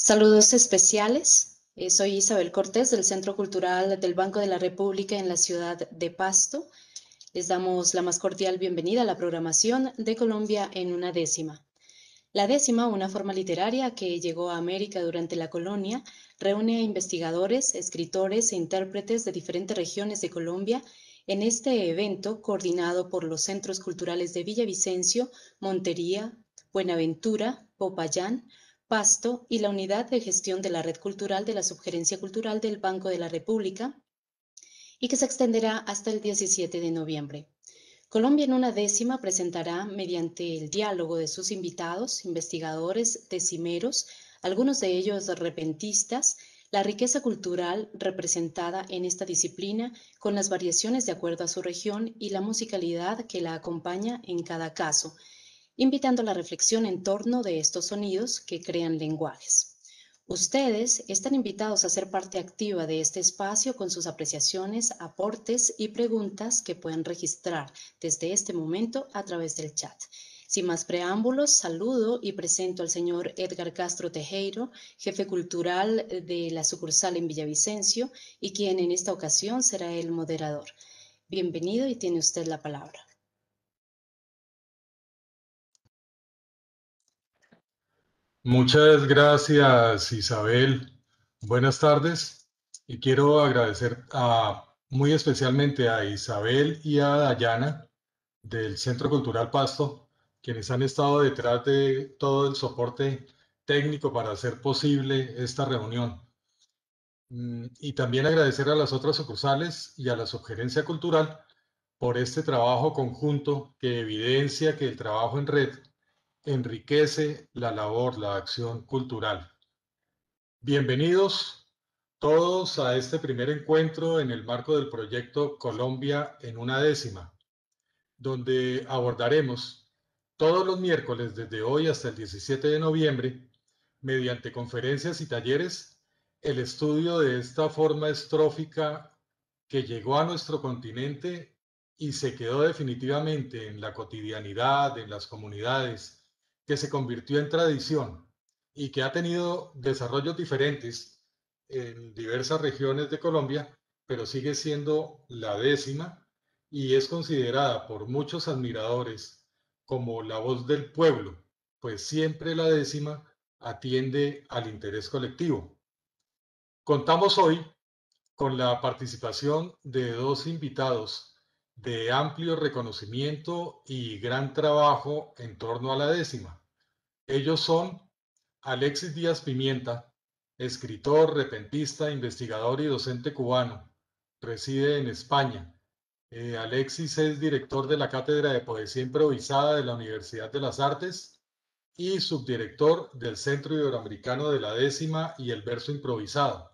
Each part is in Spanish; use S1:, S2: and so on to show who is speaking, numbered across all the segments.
S1: Saludos especiales. Soy Isabel Cortés del Centro Cultural del Banco de la República en la ciudad de Pasto. Les damos la más cordial bienvenida a la programación de Colombia en una décima. La décima, una forma literaria que llegó a América durante la colonia, reúne a investigadores, escritores e intérpretes de diferentes regiones de Colombia en este evento coordinado por los Centros Culturales de Villavicencio, Montería, Buenaventura, Popayán, Pasto y la Unidad de Gestión de la Red Cultural de la Subgerencia Cultural del Banco de la República, y que se extenderá hasta el 17 de noviembre. Colombia en una décima presentará, mediante el diálogo de sus invitados, investigadores, decimeros, algunos de ellos repentistas, la riqueza cultural representada en esta disciplina con las variaciones de acuerdo a su región y la musicalidad que la acompaña en cada caso, invitando a la reflexión en torno de estos sonidos que crean lenguajes. Ustedes están invitados a ser parte activa de este espacio con sus apreciaciones, aportes y preguntas que pueden registrar desde este momento a través del chat. Sin más preámbulos, saludo y presento al señor Edgar Castro Tejero, jefe cultural de la sucursal en Villavicencio y quien en esta ocasión será el moderador. Bienvenido y tiene usted la palabra.
S2: Muchas gracias, Isabel. Buenas tardes. Y quiero agradecer muy especialmente a Isabel y a Dayana del Centro Cultural Pasto, quienes han estado detrás de todo el soporte técnico para hacer posible esta reunión. Y también agradecer a las otras sucursales y a la Subgerencia Cultural por este trabajo conjunto que evidencia que el trabajo en red enriquece la labor, la acción cultural. Bienvenidos todos a este primer encuentro en el marco del proyecto Colombia en una décima, donde abordaremos todos los miércoles desde hoy hasta el 17 de noviembre, mediante conferencias y talleres, el estudio de esta forma estrófica que llegó a nuestro continente y se quedó definitivamente en la cotidianidad, en las comunidades, que se convirtió en tradición y que ha tenido desarrollos diferentes en diversas regiones de Colombia, pero sigue siendo la décima y es considerada por muchos admiradores como la voz del pueblo, pues siempre la décima atiende al interés colectivo. Contamos hoy con la participación de dos invitados de amplio reconocimiento y gran trabajo en torno a la décima. Ellos son Alexis Díaz Pimienta, escritor, repentista, investigador y docente cubano. Reside en España. Alexis es director de la Cátedra de Poesía Improvisada de la Universidad de las Artes y subdirector del Centro Iberoamericano de la Décima y el Verso Improvisado.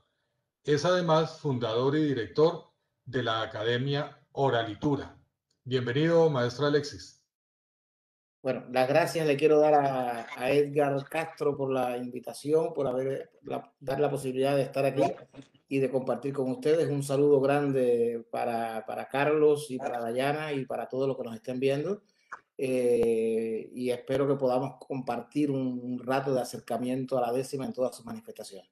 S2: Es además fundador y director de la Academia Oralitura. Bienvenido, maestro Alexis.
S3: Bueno, las gracias le quiero dar a Edgar Castro por la invitación, por dar la posibilidad de estar aquí y de compartir con ustedes. Un saludo grande para Carlos y para Dayana y para todos los que nos estén viendo. Y espero que podamos compartir un rato de acercamiento a la décima en todas sus manifestaciones.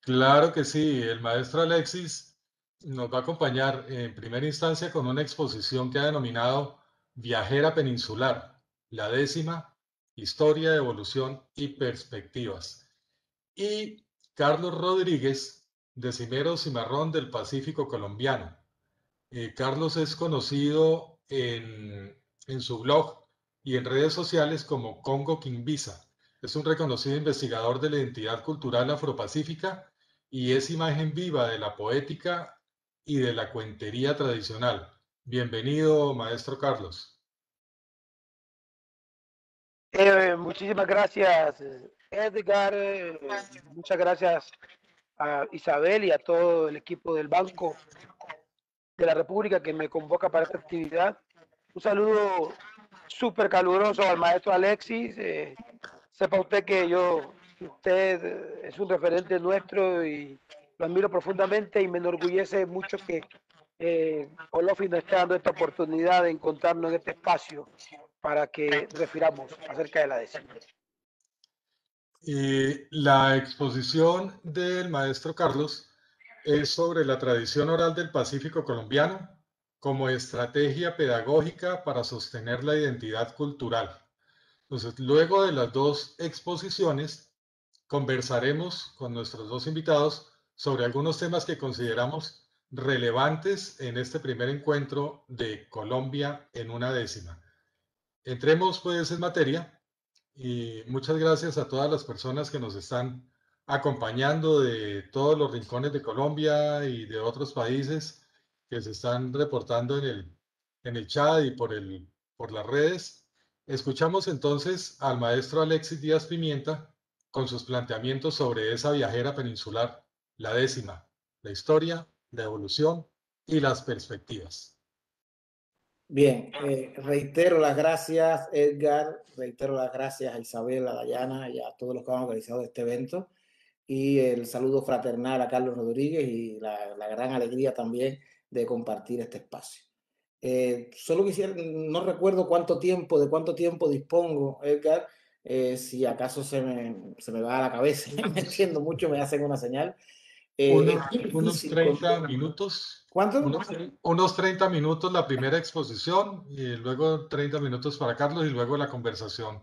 S2: Claro que sí, el maestro Alexis nos va a acompañar en primera instancia con una exposición que ha denominado Viajera Peninsular, la décima, historia, evolución y perspectivas. Y Carlos Rodríguez, de Cimero Cimarrón del Pacífico colombiano. Carlos es conocido en su blog y en redes sociales como Congo Kimbisa. Es un reconocido investigador de la identidad cultural afropacífica y es imagen viva de la poética y de la cuentería tradicional. Bienvenido, maestro Carlos.
S4: Muchísimas gracias, Edgar. Muchas gracias a Isabel y a todo el equipo del Banco de la República que me convoca para esta actividad. Un saludo súper caluroso al maestro Alexis. Sepa usted que usted es un referente nuestro y lo admiro profundamente y me enorgullece mucho que Olofi nos esté dando esta oportunidad de encontrarnos en este espacio para que refiramos acerca de la décima.
S2: La exposición del maestro Carlos es sobre la tradición oral del Pacífico colombiano como estrategia pedagógica para sostener la identidad cultural. Entonces, luego de las dos exposiciones, conversaremos con nuestros dos invitados sobre algunos temas que consideramos relevantes en este primer encuentro de Colombia en una décima. Entremos pues en materia y muchas gracias a todas las personas que nos están acompañando de todos los rincones de Colombia y de otros países que se están reportando en el chat y por las redes. Escuchamos entonces al maestro Alexis Díaz Pimienta con sus planteamientos sobre esa viajera peninsular, la décima, la historia, la evolución y las perspectivas.
S3: Bien, reitero las gracias, Edgar, reitero las gracias a Isabel, a Dayana y a todos los que han organizado este evento, y el saludo fraternal a Carlos Rodríguez y la gran alegría también de compartir este espacio. Solo quisiera, no recuerdo de cuánto tiempo dispongo, Edgar, si acaso se me va a la cabeza, me entiendo mucho, me hacen una señal.
S2: Unos 30 minutos.
S3: ¿Cuánto?
S2: Unos 30 minutos la primera exposición y luego 30 minutos para Carlos y luego la conversación.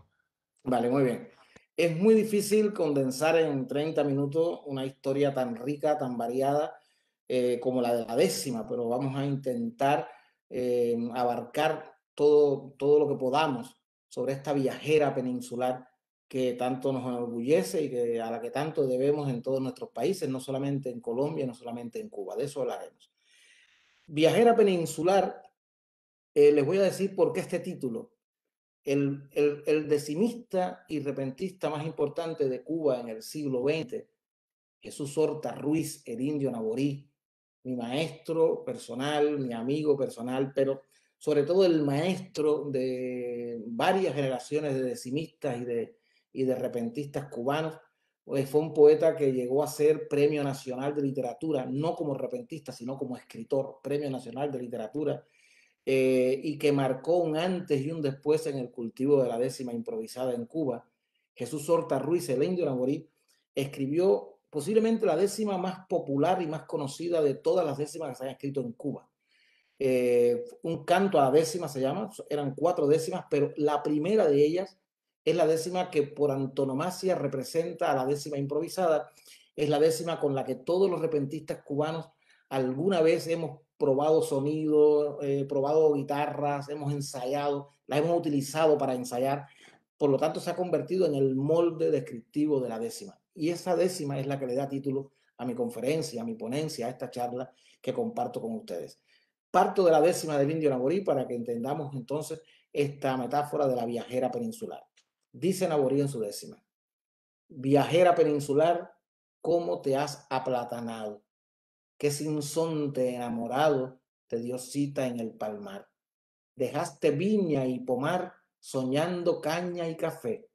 S3: Vale, muy bien. Es muy difícil condensar en 30 minutos una historia tan rica, tan variada como la de la décima, pero vamos a intentar abarcar todo lo que podamos sobre esta viajera peninsular que tanto nos enorgullece y a la que tanto debemos en todos nuestros países, no solamente en Colombia, no solamente en Cuba. De eso hablaremos. Viajera peninsular, les voy a decir por qué este título. El decimista y repentista más importante de Cuba en el siglo XX, Jesús Horta Ruiz, el indio Naborí, mi maestro personal, mi amigo personal, pero sobre todo el maestro de varias generaciones de decimistas y de repentistas cubanos, pues fue un poeta que llegó a ser Premio Nacional de Literatura, no como repentista, sino como escritor, Premio Nacional de Literatura, y que marcó un antes y un después en el cultivo de la décima improvisada en Cuba. Jesús Horta Ruiz, el indio Naborí, escribió posiblemente la décima más popular y más conocida de todas las décimas que se han escrito en Cuba. Un canto a la décima se llama, eran 4 décimas, pero la primera de ellas es la décima que por antonomasia representa a la décima improvisada, es la décima con la que todos los repentistas cubanos alguna vez hemos probado sonido, probado guitarras, hemos ensayado, la hemos utilizado para ensayar, por lo tanto se ha convertido en el molde descriptivo de la décima. Y esa décima es la que le da título a mi conferencia, a mi ponencia, a esta charla que comparto con ustedes. Parto de la décima del indio Naborí para que entendamos entonces esta metáfora de la viajera peninsular. Dice Naborí en su décima: viajera peninsular, ¿cómo te has aplatanado? ¿Qué sinsonte enamorado te dio cita en el palmar? Dejaste viña y pomar soñando caña y café,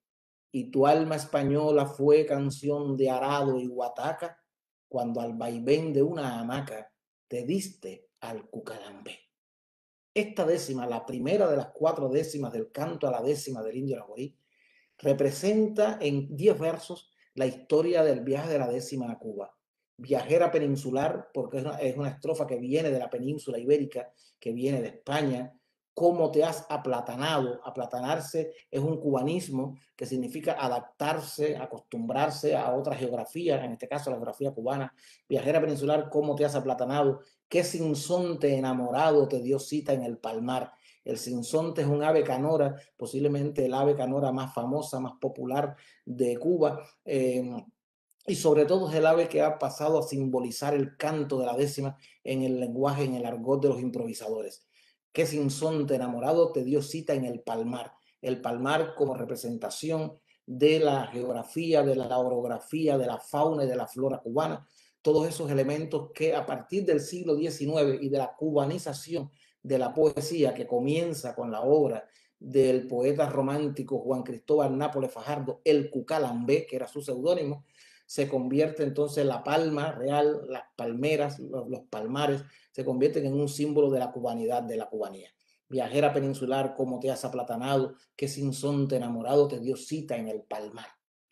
S3: y tu alma española fue canción de arado y guataca cuando al vaivén de una hamaca te diste al cucarambé. Esta décima, la primera de las 4 décimas del canto a la décima del indio Naborí, representa en 10 versos la historia del viaje de la décima a Cuba. Viajera peninsular, porque es una estrofa que viene de la península ibérica, que viene de España. ¿Cómo te has aplatanado? Aplatanarse es un cubanismo que significa adaptarse, acostumbrarse a otra geografía, en este caso la geografía cubana. Viajera peninsular, ¿cómo te has aplatanado? ¿Qué sinsonte enamorado te dio cita en el palmar? El sinsonte es un ave canora, posiblemente el ave canora más famosa, más popular de Cuba, y sobre todo es el ave que ha pasado a simbolizar el canto de la décima en el lenguaje, en el argot de los improvisadores. ¿Qué sinsonte enamorado te dio cita en el palmar? El palmar como representación de la geografía, de la orografía, de la fauna y de la flora cubana, todos esos elementos que a partir del siglo XIX y de la cubanización de la poesía que comienza con la obra del poeta romántico Juan Cristóbal Nápoles Fajardo, el Cucalambé, que era su seudónimo, se convierte entonces la palma real, las palmeras, los palmares, se convierten en un símbolo de la cubanidad, de la cubanía. Viajera peninsular, ¿cómo te has aplatanado? ¿Qué sinsonte enamorado te dio cita en el palmar?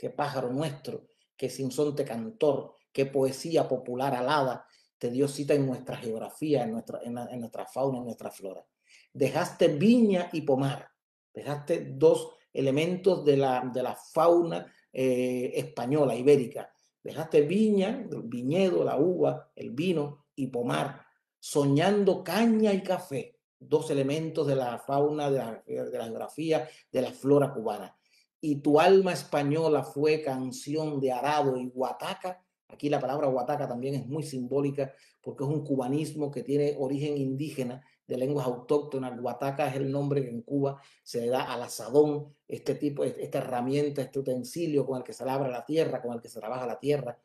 S3: qué pájaro nuestro, qué sinsonte cantor, qué poesía popular alada te dio cita en nuestra geografía, en nuestra fauna, en nuestra flora. Dejaste viña y pomar, dejaste dos elementos de la fauna española, ibérica. Dejaste viña, el viñedo, la uva, el vino y pomar, soñando caña y café, dos elementos de la fauna, de la geografía, de la flora cubana. Y tu alma española fue canción de arado y guataca. Aquí la palabra guataca también es muy simbólica porque es un cubanismo que tiene origen indígena de lenguas autóctonas. Guataca es el nombre que en Cuba se le da al asadón, esta herramienta, este utensilio con el que se labra la tierra, con el que se trabaja la tierra.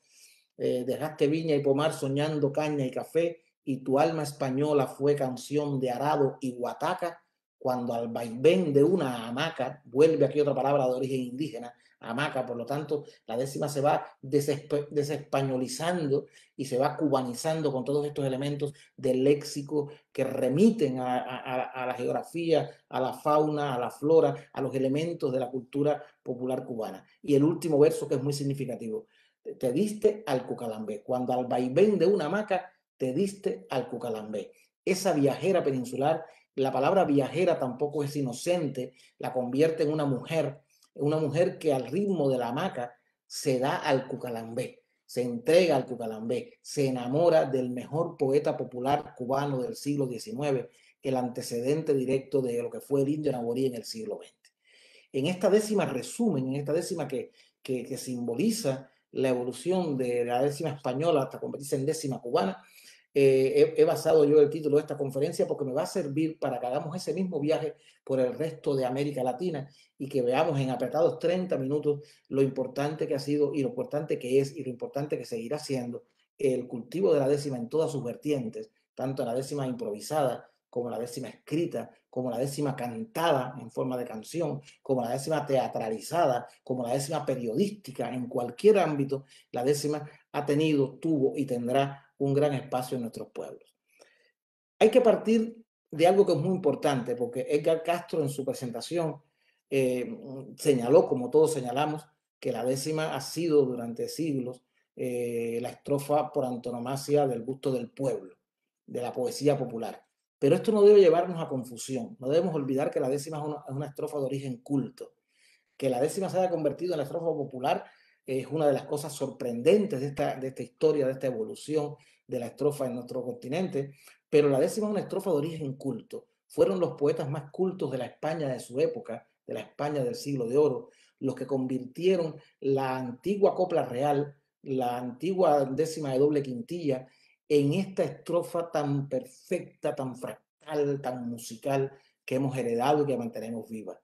S3: Dejaste viña y pomar soñando caña y café, y tu alma española fue canción de arado y guataca. Cuando al vaivén de una hamaca, vuelve aquí otra palabra de origen indígena, hamaca, por lo tanto, la décima se va desespañolizando y se va cubanizando con todos estos elementos del léxico que remiten a la geografía, a la fauna, a la flora, a los elementos de la cultura popular cubana. Y el último verso que es muy significativo: te diste al cucalambé. Cuando al vaivén de una hamaca te diste al cucalambé. Esa viajera peninsular, la palabra viajera tampoco es inocente, la convierte en una mujer que al ritmo de la hamaca se da al cucalambé, se entrega al cucalambé, se enamora del mejor poeta popular cubano del siglo XIX, el antecedente directo de lo que fue el indio naborí en el siglo XX. En esta décima resumen, en esta décima que simboliza la evolución de la décima española hasta convertirse en décima cubana, he basado yo el título de esta conferencia porque me va a servir para que hagamos ese mismo viaje por el resto de América Latina y que veamos en apretados 30 minutos lo importante que ha sido y lo importante que es y lo importante que seguirá siendo el cultivo de la décima en todas sus vertientes, tanto la décima improvisada como la décima escrita, como la décima cantada en forma de canción, como la décima teatralizada, como la décima periodística. En cualquier ámbito, la décima ha tenido, tuvo y tendrá un gran espacio en nuestros pueblos. Hay que partir de algo que es muy importante, porque Edgar Castro en su presentación señaló, como todos señalamos, que la décima ha sido durante siglos la estrofa por antonomasia del gusto del pueblo, de la poesía popular. Pero esto no debe llevarnos a confusión. No debemos olvidar que la décima es una estrofa de origen culto. Que la décima se haya convertido en la estrofa popular es una de las cosas sorprendentes de esta historia, de esta evolución de la estrofa en nuestro continente, pero la décima es una estrofa de origen culto. Fueron los poetas más cultos de la España de su época, de la España del siglo de oro, los que convirtieron la antigua copla real, la antigua décima de doble quintilla, en esta estrofa tan perfecta, tan fractal, tan musical que hemos heredado y que mantenemos viva.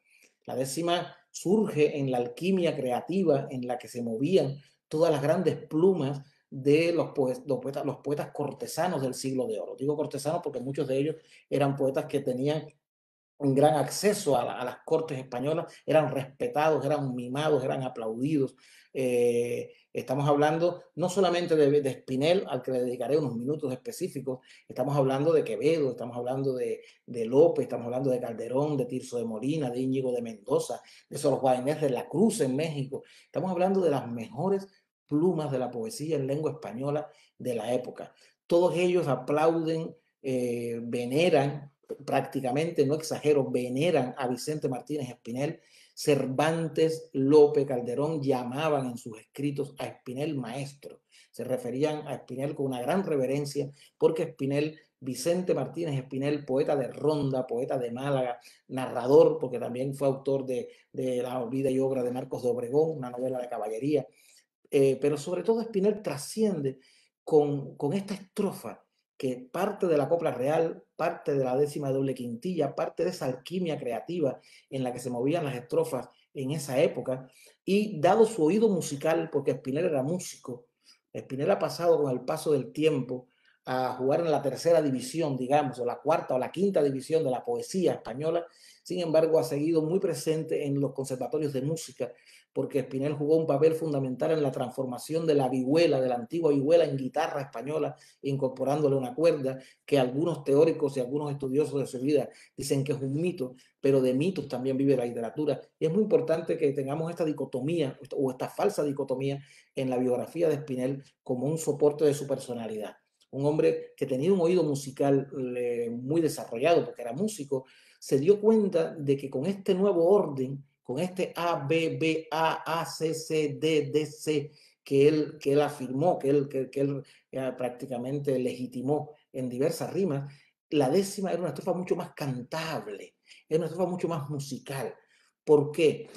S3: La décima surge en la alquimia creativa en la que se movían todas las grandes plumas de los poetas cortesanos del siglo de oro. Digo cortesanos porque muchos de ellos eran poetas que tenían un gran acceso a las cortes españolas, eran respetados, eran mimados, eran aplaudidos. Estamos hablando no solamente de Espinel, al que le dedicaré unos minutos específicos, estamos hablando de Quevedo, estamos hablando de López, estamos hablando de Calderón, de Tirso de Molina, de Íñigo de Mendoza, de Sor Juana Inés de la Cruz en México. Estamos hablando de las mejores plumas de la poesía en lengua española de la época. Todos ellos aplauden, veneran, prácticamente, no exagero, veneran a Vicente Martínez Espinel. Cervantes, Lope, Calderón llamaban en sus escritos a Espinel maestro. Se referían a Espinel con una gran reverencia porque Espinel, Vicente Martínez Espinel, poeta de Ronda, poeta de Málaga, narrador, porque también fue autor de la vida y obra de Marcos de Obregón, una novela de caballería, pero sobre todo Espinel trasciende con esta estrofa que parte de la copla real, parte de la décima doble quintilla, parte de esa alquimia creativa en la que se movían las estrofas en esa época, y dado su oído musical, porque Espinel era músico, Espinel ha pasado con el paso del tiempo a jugar en la tercera división, digamos, o la cuarta o la quinta división de la poesía española, sin embargo ha seguido muy presente en los conservatorios de música, porque Spinel jugó un papel fundamental en la transformación de la vihuela, de la antigua vihuela en guitarra española, incorporándole una cuerda, que algunos teóricos y algunos estudiosos de su vida dicen que es un mito, pero de mitos también vive la literatura. Y es muy importante que tengamos esta dicotomía, o esta falsa dicotomía, en la biografía de Spinel como un soporte de su personalidad. Un hombre que tenía un oído musical muy desarrollado, porque era músico, se dio cuenta de que con este nuevo orden, con este A, B, B, A, C, C, D, D, C, que él afirmó, que él prácticamente legitimó en diversas rimas, la décima era una estrofa mucho más cantable, era una estrofa mucho más musical. ¿Por qué?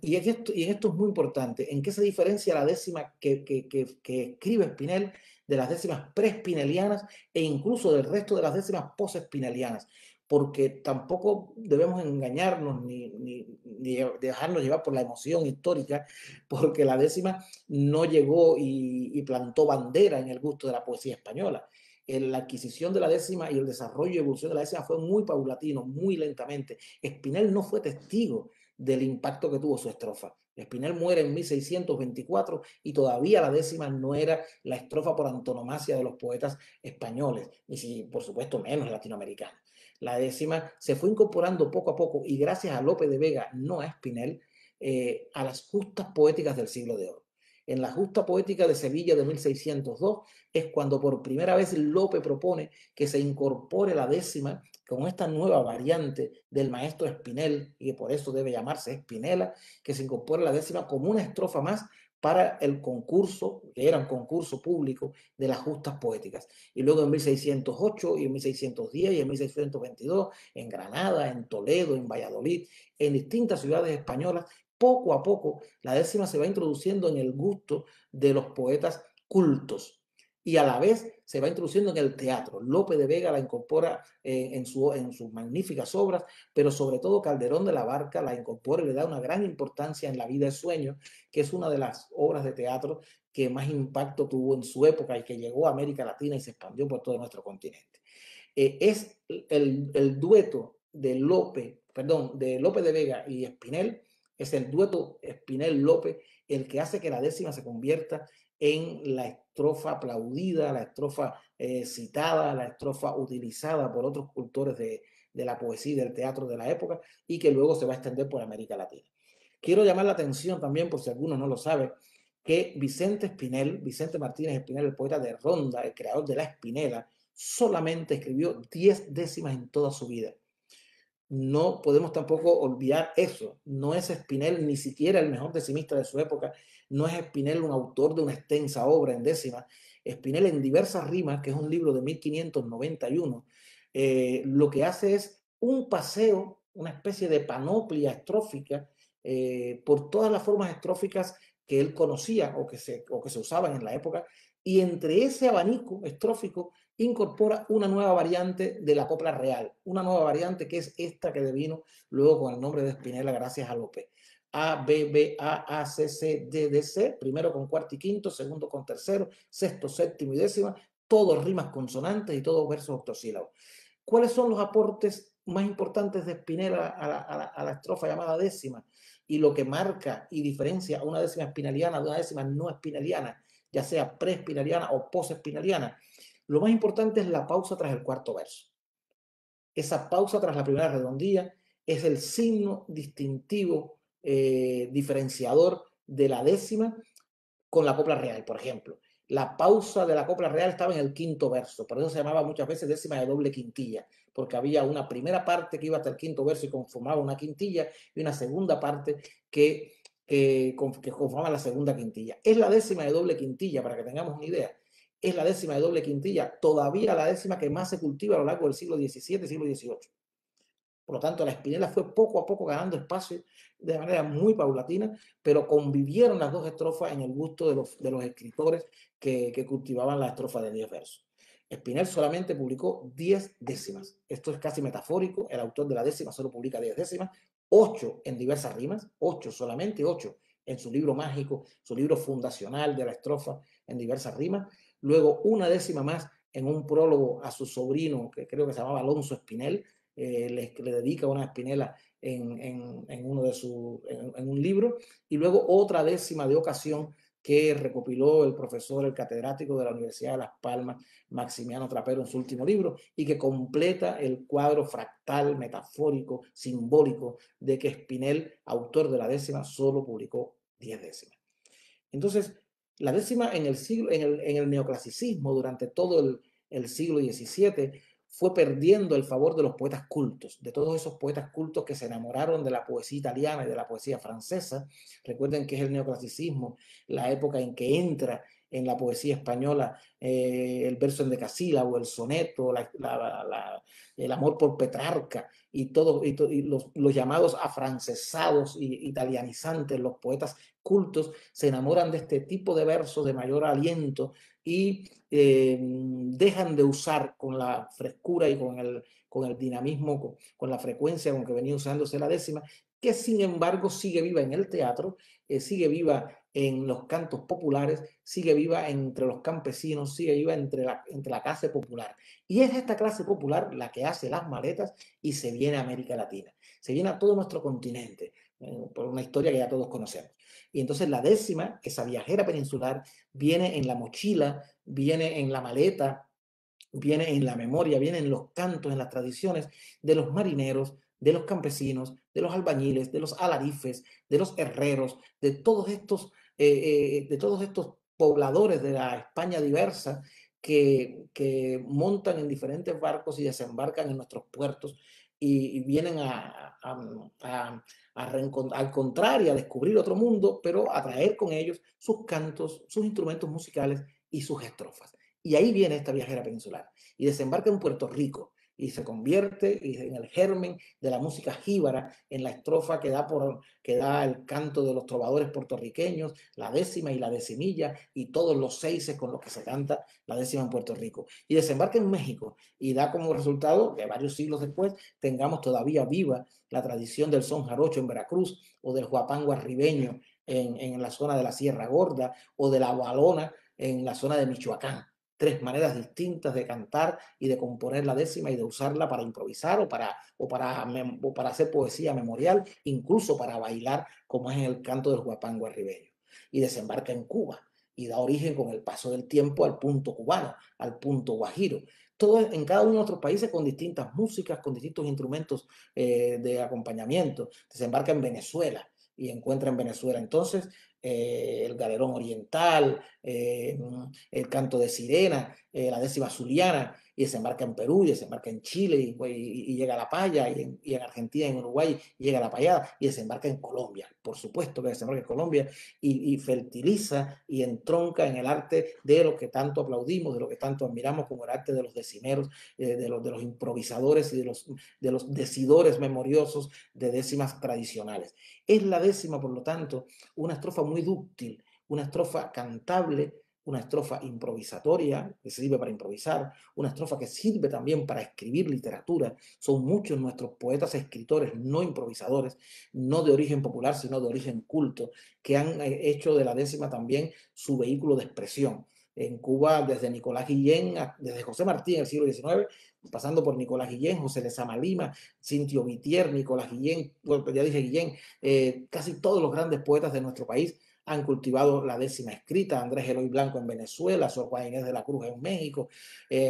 S3: Y en esto es muy importante. ¿En qué se diferencia la décima que escribe Spinel de las décimas pre-spinelianas e incluso del resto de las décimas post-spinelianas? Porque tampoco debemos engañarnos ni dejarnos llevar por la emoción histórica, porque la décima no llegó y plantó bandera en el gusto de la poesía española. La adquisición de la décima y el desarrollo y evolución de la décima fue muy paulatino, muy lentamente. Spinel no fue testigo del impacto que tuvo su estrofa. Spinel muere en 1624 y todavía la décima no era la estrofa por antonomasia de los poetas españoles, ni si, por supuesto menos latinoamericanos. La décima se fue incorporando poco a poco y gracias a Lope de Vega, no a Spinel, a las justas poéticas del siglo de oro. En la justa poética de Sevilla de 1602 es cuando por primera vez Lope propone que se incorpore la décima con esta nueva variante del maestro Spinel, y que por eso debe llamarse Spinela, que se incorpore la décima como una estrofa más para el concurso, que era un concurso público de las justas poéticas. Y luego en 1608 y en 1610 y en 1622, en Granada, en Toledo, en Valladolid, en distintas ciudades españolas, poco a poco la décima se va introduciendo en el gusto de los poetas cultos y a la vez se va introduciendo en el teatro. Lope de Vega la incorpora en sus magníficas obras, pero sobre todo Calderón de la Barca la incorpora y le da una gran importancia en La vida es sueño, que es una de las obras de teatro que más impacto tuvo en su época y que llegó a América Latina y se expandió por todo nuestro continente. Es el dueto de Lope de Vega y Spinel, es el dueto Spinel-Lope el que hace que la décima se convierta en la estrofa aplaudida, la estrofa citada, la estrofa utilizada por otros cultores de la poesía y del teatro de la época y que luego se va a extender por América Latina. Quiero llamar la atención también, por si alguno no lo sabe, que Vicente Martínez Spinel, el poeta de Ronda, el creador de la Espinela, solamente escribió 10 décimas en toda su vida. No podemos tampoco olvidar eso. No es Spinel ni siquiera el mejor decimista de su época. No es Spinel un autor de una extensa obra en décimas. Spinel en diversas rimas, que es un libro de 1591, lo que hace es un paseo, una especie de panoplia estrófica por todas las formas estróficas que él conocía o que se usaban en la época. Y entre ese abanico estrófico incorpora una nueva variante de la copla real, una nueva variante que es esta que devino luego con el nombre de Spinela gracias a Lope. A, B, B, A, C, C, D, D, C, primero con cuarto y quinto, segundo con tercero, sexto, séptimo y décima, todos rimas consonantes y todos versos octosílabos. ¿Cuáles son los aportes más importantes de Spinela a la estrofa llamada décima? Y lo que marca y diferencia a una décima spineliana de una décima no spineliana, ya sea pre-spineliana o post-spineliana, lo más importante es la pausa tras el cuarto verso. Esa pausa tras la primera redondilla es el signo distintivo, diferenciador de la décima con la copla real, por ejemplo. La pausa de la copla real estaba en el quinto verso, por eso se llamaba muchas veces décima de doble quintilla, porque había una primera parte que iba hasta el quinto verso y conformaba una quintilla y una segunda parte que conformaba la segunda quintilla. Es la décima de doble quintilla, para que tengamos una idea. Es la décima de doble quintilla, todavía la décima que más se cultiva a lo largo del siglo XVII y siglo XVIII. Por lo tanto, la espinela fue poco a poco ganando espacio de manera muy paulatina, pero convivieron las dos estrofas en el gusto de los escritores que cultivaban la estrofa de 10 versos. Spinel solamente publicó 10 décimas. Esto es casi metafórico. El autor de la décima solo publica 10 décimas, 8 en diversas rimas, 8 solamente, 8 en su libro mágico, su libro fundacional de la estrofa en diversas rimas. Luego una décima más en un prólogo a su sobrino, que creo que se llamaba Alonso Spinel, le dedica una Spinella uno de en un libro, y luego otra décima de ocasión que recopiló el profesor, el catedrático de la Universidad de Las Palmas, Maximiano Trapero, en su último libro, y que completa el cuadro fractal, metafórico, simbólico, de que Spinel, autor de la décima, solo publicó 10 décimas. Entonces, la décima en el neoclasicismo, durante todo el siglo XVII, fue perdiendo el favor de los poetas cultos, de todos esos poetas cultos que se enamoraron de la poesía italiana y de la poesía francesa. Recuerden que es el neoclasicismo, la época en que entra en la poesía española el verso endecasílabo, el soneto, el amor por Petrarca y los llamados afrancesados y italianizantes, los poetas cultos, se enamoran de este tipo de versos de mayor aliento y dejan de usar con la frescura y con el dinamismo, con la frecuencia con que venía usándose la décima, que sin embargo sigue viva en el teatro, sigue viva en los cantos populares, sigue viva entre los campesinos, sigue viva entre la clase popular. Y es esta clase popular la que hace las maletas y se viene a América Latina, se viene a todo nuestro continente, por una historia que ya todos conocemos. Y entonces la décima, esa viajera peninsular, viene en la mochila, viene en la maleta, viene en la memoria, viene en los cantos, en las tradiciones de los marineros, de los campesinos, de los albañiles, de los alarifes, de los herreros, de todos estos pobladores de la España diversa que montan en diferentes barcos y desembarcan en nuestros puertos y vienen a encontrar y a descubrir otro mundo, pero a traer con ellos sus cantos, sus instrumentos musicales y sus estrofas. Y ahí viene esta viajera peninsular y desembarca en Puerto Rico y se convierte en el germen de la música jíbara, en la estrofa que da el canto de los trovadores puertorriqueños, la décima y la decimilla y todos los seises con los que se canta la décima en Puerto Rico. Y desembarca en México y da como resultado que varios siglos después tengamos todavía viva la tradición del son jarocho en Veracruz o del huapango arribeño en la zona de la Sierra Gorda o de la balona en la zona de Michoacán. Tres maneras distintas de cantar y de componer la décima y de usarla para improvisar o para hacer poesía memorial, incluso para bailar, como es en el canto del huapango arribeño. Y desembarca en Cuba y da origen con el paso del tiempo al punto cubano, al punto guajiro. Todo en cada uno de nuestros países con distintas músicas, con distintos instrumentos de acompañamiento. Desembarca en Venezuela y encuentra en Venezuela entonces el galerón oriental, el canto de sirena, la décima zuliana, y desembarca en Perú, y desembarca en Chile, y llega a la paya, y en Argentina, en Uruguay, llega a la payada, y desembarca en Colombia, por supuesto que desembarca en Colombia, y fertiliza y entronca en el arte de lo que tanto aplaudimos, de lo que tanto admiramos, como el arte de los decimeros, de los improvisadores y de los decidores memoriosos de décimas tradicionales. Es la décima, por lo tanto, una estrofa muy dúctil, una estrofa cantable, una estrofa improvisatoria, que sirve para improvisar, una estrofa que sirve también para escribir literatura. Son muchos nuestros poetas escritores no improvisadores, no de origen popular, sino de origen culto, que han hecho de la décima también su vehículo de expresión. En Cuba, desde Nicolás Guillén, desde José Martí en el siglo XIX, pasando por Nicolás Guillén, José Lezama Lima, Cintio Vitier, Nicolás Guillén, bueno, ya dije Guillén, casi todos los grandes poetas de nuestro país han cultivado la décima escrita. Andrés Eloy Blanco en Venezuela, Sor Juana Inés de la Cruz en México,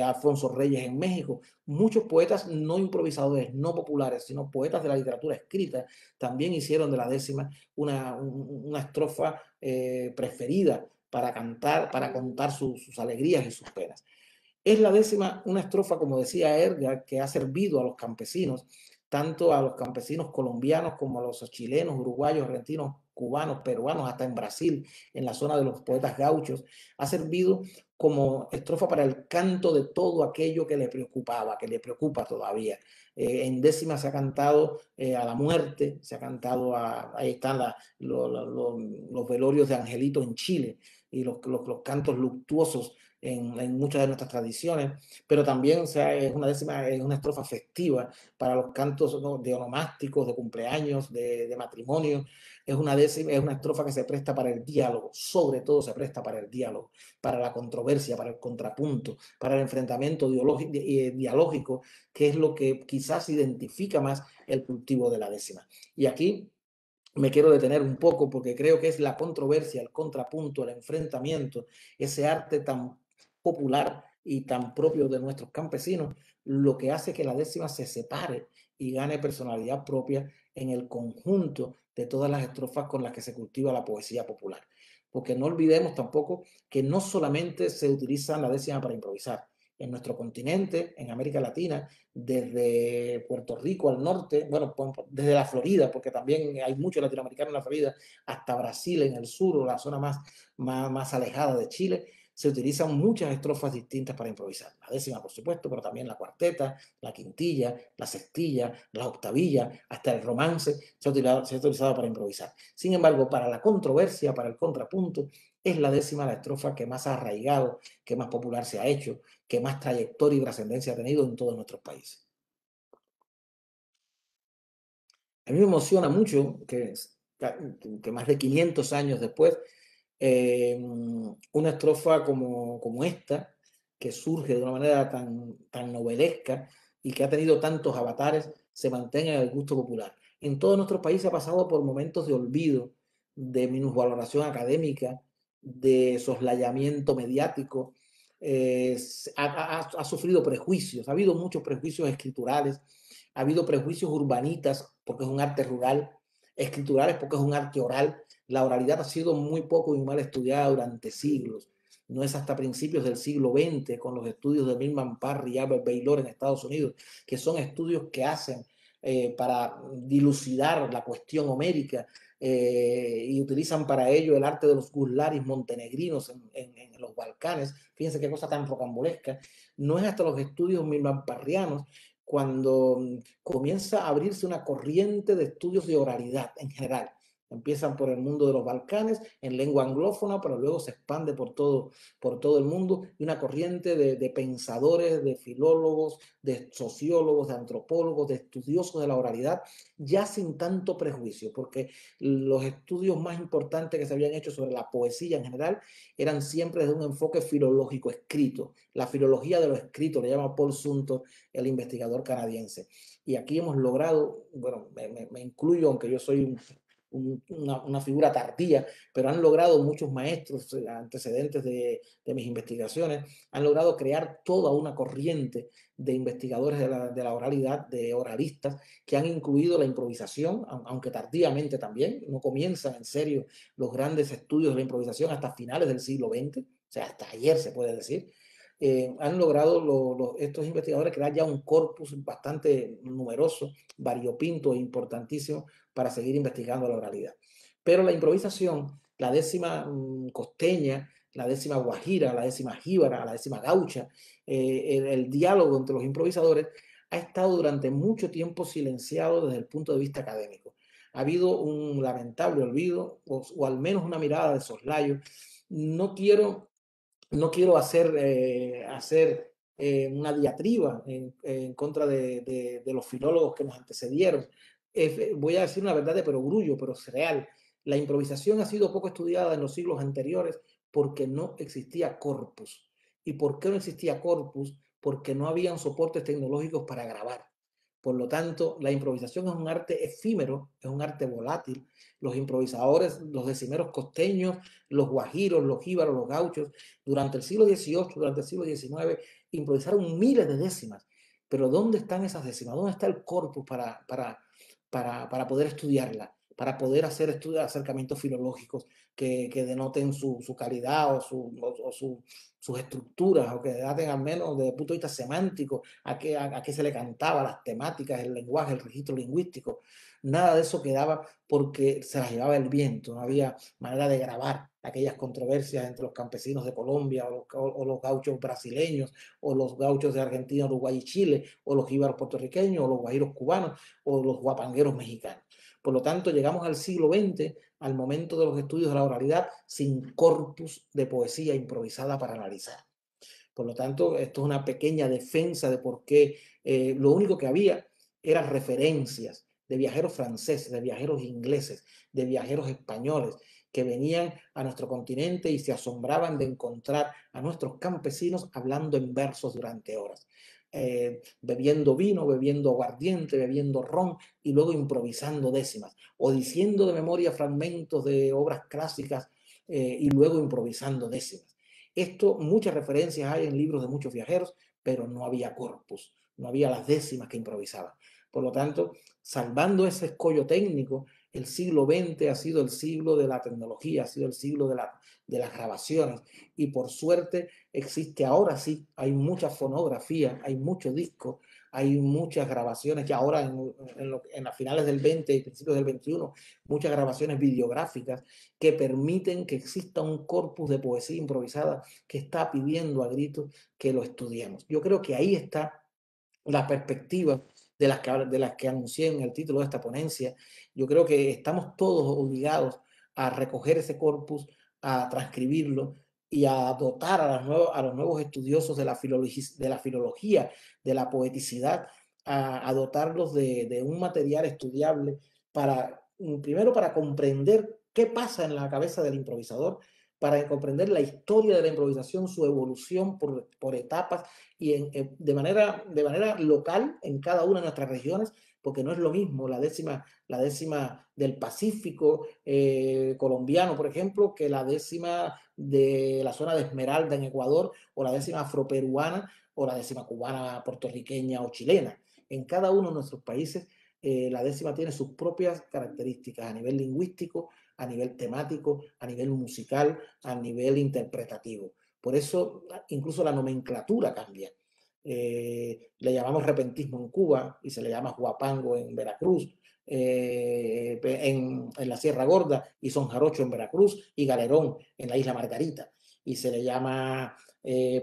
S3: Alfonso Reyes en México. Muchos poetas no improvisadores, no populares, sino poetas de la literatura escrita, también hicieron de la décima una estrofa preferida para cantar, para contar sus alegrías y sus penas. Es la décima una estrofa, como decía Edgar, que ha servido a los campesinos, tanto a los campesinos colombianos como a los chilenos, uruguayos, argentinos, cubanos, peruanos, hasta en Brasil, en la zona de los poetas gauchos, ha servido como estrofa para el canto de todo aquello que le preocupaba, que le preocupa todavía. En décima se ha cantado a la muerte, se ha cantado ahí están los velorios de Angelito en Chile y los cantos luctuosos en muchas de nuestras tradiciones, pero también, o sea, es una décima, es una estrofa festiva para los cantos, ¿no?, de onomásticos, de cumpleaños, de matrimonio. Es una décima, es una estrofa que se presta para el diálogo, sobre todo se presta para el diálogo, para la controversia, para el contrapunto, para el enfrentamiento dialógico, que es lo que quizás identifica más el cultivo de la décima. Y aquí me quiero detener un poco porque creo que es la controversia, el contrapunto, el enfrentamiento, ese arte tan popular y tan propio de nuestros campesinos, lo que hace que la décima se separe y gane personalidad propia en el conjunto de todas las estrofas con las que se cultiva la poesía popular. Porque no olvidemos tampoco que no solamente se utiliza la décima para improvisar. En nuestro continente, en América Latina, desde Puerto Rico al norte, bueno, desde la Florida, porque también hay muchos latinoamericanos en la Florida, hasta Brasil en el sur, o la zona más alejada de Chile, se utilizan muchas estrofas distintas para improvisar. La décima, por supuesto, pero también la cuarteta, la quintilla, la sextilla, la octavilla, hasta el romance se ha utilizado para improvisar. Sin embargo, para la controversia, para el contrapunto, es la décima la estrofa que más ha arraigado, que más popular se ha hecho, que más trayectoria y trascendencia ha tenido en todos nuestros países. A mí me emociona mucho que más de 500 años después, una estrofa como esta, que surge de una manera tan novelesca y que ha tenido tantos avatares, se mantenga en el gusto popular. En todos nuestros países ha pasado por momentos de olvido, de minusvaloración académica, de soslayamiento mediático, ha sufrido prejuicios, ha habido muchos prejuicios escriturales, ha habido prejuicios urbanitas, porque es un arte rural, escriturales, porque es un arte oral. La oralidad ha sido muy poco y mal estudiada durante siglos. No es hasta principios del siglo XX, con los estudios de Milman Parry y Albert Baylor en Estados Unidos, que son estudios que hacen para dilucidar la cuestión homérica, y utilizan para ello el arte de los guzlaris montenegrinos en los Balcanes. Fíjense qué cosa tan rocambolesca. No es hasta los estudios milmanparrianos cuando comienza a abrirse una corriente de estudios de oralidad en general. Empiezan por el mundo de los Balcanes, en lengua anglófona, pero luego se expande por todo el mundo, y una corriente de pensadores, de filólogos, de sociólogos, de antropólogos, de estudiosos de la oralidad, ya sin tanto prejuicio, porque los estudios más importantes que se habían hecho sobre la poesía en general eran siempre desde un enfoque filológico escrito, la filología de lo escrito, le llama Paul Sumter, el investigador canadiense. Y aquí hemos logrado, bueno, me incluyo, aunque yo soy una figura tardía, pero han logrado muchos maestros antecedentes de mis investigaciones, han logrado crear toda una corriente de investigadores de la oralidad, de oralistas, que han incluido la improvisación, aunque tardíamente también. No comienzan en serio los grandes estudios de la improvisación hasta finales del siglo XX, o sea, hasta ayer se puede decir. Han logrado estos investigadores crear ya un corpus bastante numeroso, variopinto e importantísimo para seguir investigando la oralidad. Pero la improvisación, la décima costeña, la décima guajira, la décima jíbara, la décima gaucha, el diálogo entre los improvisadores ha estado durante mucho tiempo silenciado desde el punto de vista académico. Ha habido un lamentable olvido, o al menos una mirada de soslayo. No quiero hacer una diatriba en contra de los filólogos que nos antecedieron. Voy a decir una verdad de perogrullo, pero es real. La improvisación ha sido poco estudiada en los siglos anteriores porque no existía corpus. ¿Y por qué no existía corpus? Porque no habían soportes tecnológicos para grabar. Por lo tanto, la improvisación es un arte efímero, es un arte volátil. Los improvisadores, los decimeros costeños, los guajiros, los jíbaros, los gauchos, durante el siglo XVIII, durante el siglo XIX, improvisaron miles de décimas. Pero ¿dónde están esas décimas? ¿Dónde está el corpus para poder estudiarla? Para poder hacer acercamientos filológicos que denoten su calidad o sus estructuras, o que denoten al menos desde el punto de vista semántico a qué se le cantaba, las temáticas, el lenguaje, el registro lingüístico. Nada de eso quedaba porque se las llevaba el viento, no había manera de grabar aquellas controversias entre los campesinos de Colombia o los gauchos brasileños, o los gauchos de Argentina, Uruguay y Chile, o los jíbaros puertorriqueños, o los guajiros cubanos, o los guapangueros mexicanos. Por lo tanto, llegamos al siglo XX, al momento de los estudios de la oralidad, sin corpus de poesía improvisada para analizar. Por lo tanto, esto es una pequeña defensa de por qué lo único que había eran referencias de viajeros franceses, de viajeros ingleses, de viajeros españoles, que venían a nuestro continente y se asombraban de encontrar a nuestros campesinos hablando en versos durante horas, bebiendo vino, bebiendo aguardiente, bebiendo ron y luego improvisando décimas, o diciendo de memoria fragmentos de obras clásicas y luego improvisando décimas. Esto, muchas referencias hay en libros de muchos viajeros, pero no había corpus, no había las décimas que improvisaban. Por lo tanto, salvando ese escollo técnico, el siglo XX ha sido el siglo de la tecnología, ha sido el siglo de las grabaciones, y por suerte existe ahora sí, hay mucha fonografía, hay mucho disco, hay muchas grabaciones que ahora en las finales del 20 y principios del 21, muchas grabaciones videográficas que permiten que exista un corpus de poesía improvisada que está pidiendo a gritos que lo estudiemos. Yo creo que ahí está la perspectiva de las que anuncié en el título de esta ponencia. Yo creo que estamos todos obligados a recoger ese corpus, a transcribirlo y a dotar a los nuevos estudiosos de la filología, de la poeticidad, a dotarlos de un material estudiable para, primero, para comprender qué pasa en la cabeza del improvisador, para comprender la historia de la improvisación, su evolución por etapas y de manera local en cada una de nuestras regiones, porque no es lo mismo la décima del Pacífico colombiano, por ejemplo, que la décima de la zona de Esmeralda en Ecuador, o la décima afroperuana, o la décima cubana, puertorriqueña o chilena. En cada uno de nuestros países, la décima tiene sus propias características a nivel lingüístico, a nivel temático, a nivel musical, a nivel interpretativo. Por eso incluso la nomenclatura cambia. Le llamamos repentismo en Cuba y se le llama huapango en Veracruz, en la Sierra Gorda, y son jarocho en Veracruz, y galerón en la isla Margarita. Y se le llama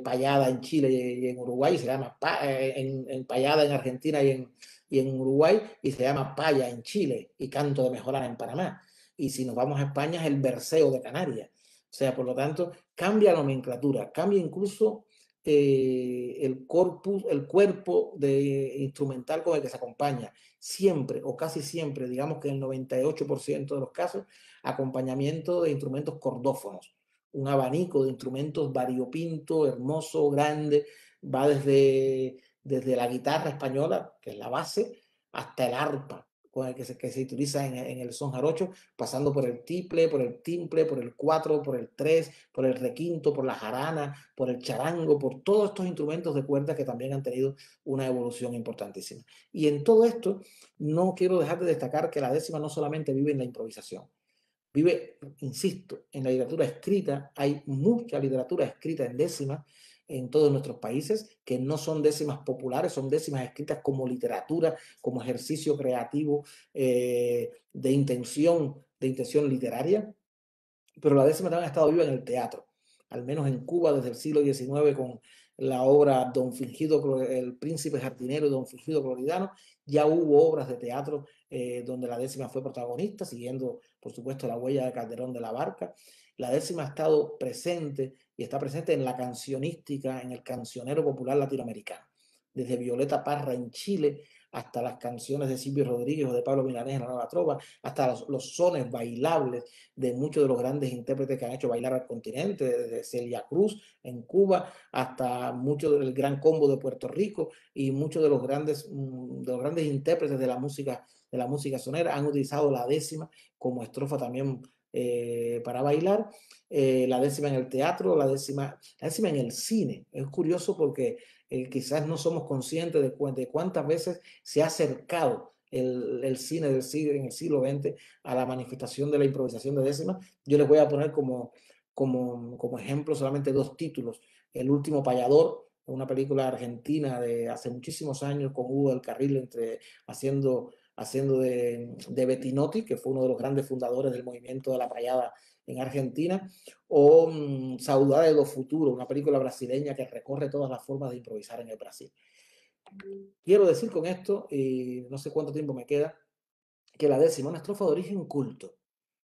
S3: payada en Chile y en Uruguay, se llama payada en Argentina y en Uruguay, y se llama paya en Chile, y canto de mejorana en Panamá. Y si nos vamos a España es el verseo de Canarias. O sea, por lo tanto, cambia la nomenclatura, cambia incluso el corpus, el cuerpo instrumental con el que se acompaña. Siempre o casi siempre, digamos que en el 98% de los casos, acompañamiento de instrumentos cordófonos, un abanico de instrumentos variopinto, hermoso, grande, va desde la guitarra española, que es la base, hasta el arpa, con el que se utiliza en el son jarocho, pasando por el tiple, por el timple, por el cuatro, por el tres, por el requinto, por la jarana, por el charango, por todos estos instrumentos de cuerda que también han tenido una evolución importantísima. Y en todo esto, no quiero dejar de destacar que la décima no solamente vive en la improvisación, vive, insisto, en la literatura escrita. Hay mucha literatura escrita en décimas en todos nuestros países, que no son décimas populares, son décimas escritas como literatura, como ejercicio creativo de intención literaria, pero la décima también ha estado viva en el teatro, al menos en Cuba desde el siglo XIX con la obra Don Fingido, el príncipe jardinero, Don Fingido Floridano. Ya hubo obras de teatro donde la décima fue protagonista, siguiendo por supuesto la huella de Calderón de la Barca. La décima ha estado presente y está presente en la cancionística, en el cancionero popular latinoamericano, desde Violeta Parra en Chile hasta las canciones de Silvio Rodríguez o de Pablo Milanés en la Nueva Trova, hasta los sones bailables de muchos de los grandes intérpretes que han hecho bailar al continente, desde Celia Cruz en Cuba hasta mucho del Gran Combo de Puerto Rico, y muchos de los grandes intérpretes de la música sonera han utilizado la décima como estrofa también para bailar. La décima en el teatro, la décima en el cine. Es curioso porque quizás no somos conscientes de cuántas veces se ha acercado el cine en el siglo XX a la manifestación de la improvisación de décimas. Yo les voy a poner como ejemplo solamente dos títulos. El último payador, una película argentina de hace muchísimos años con Hugo del Carril haciendo de Bettinotti, que fue uno de los grandes fundadores del movimiento de la payada en Argentina, o Saudade do Futuro, una película brasileña que recorre todas las formas de improvisar en el Brasil. Quiero decir con esto, y no sé cuánto tiempo me queda, que la décima es una estrofa de origen culto,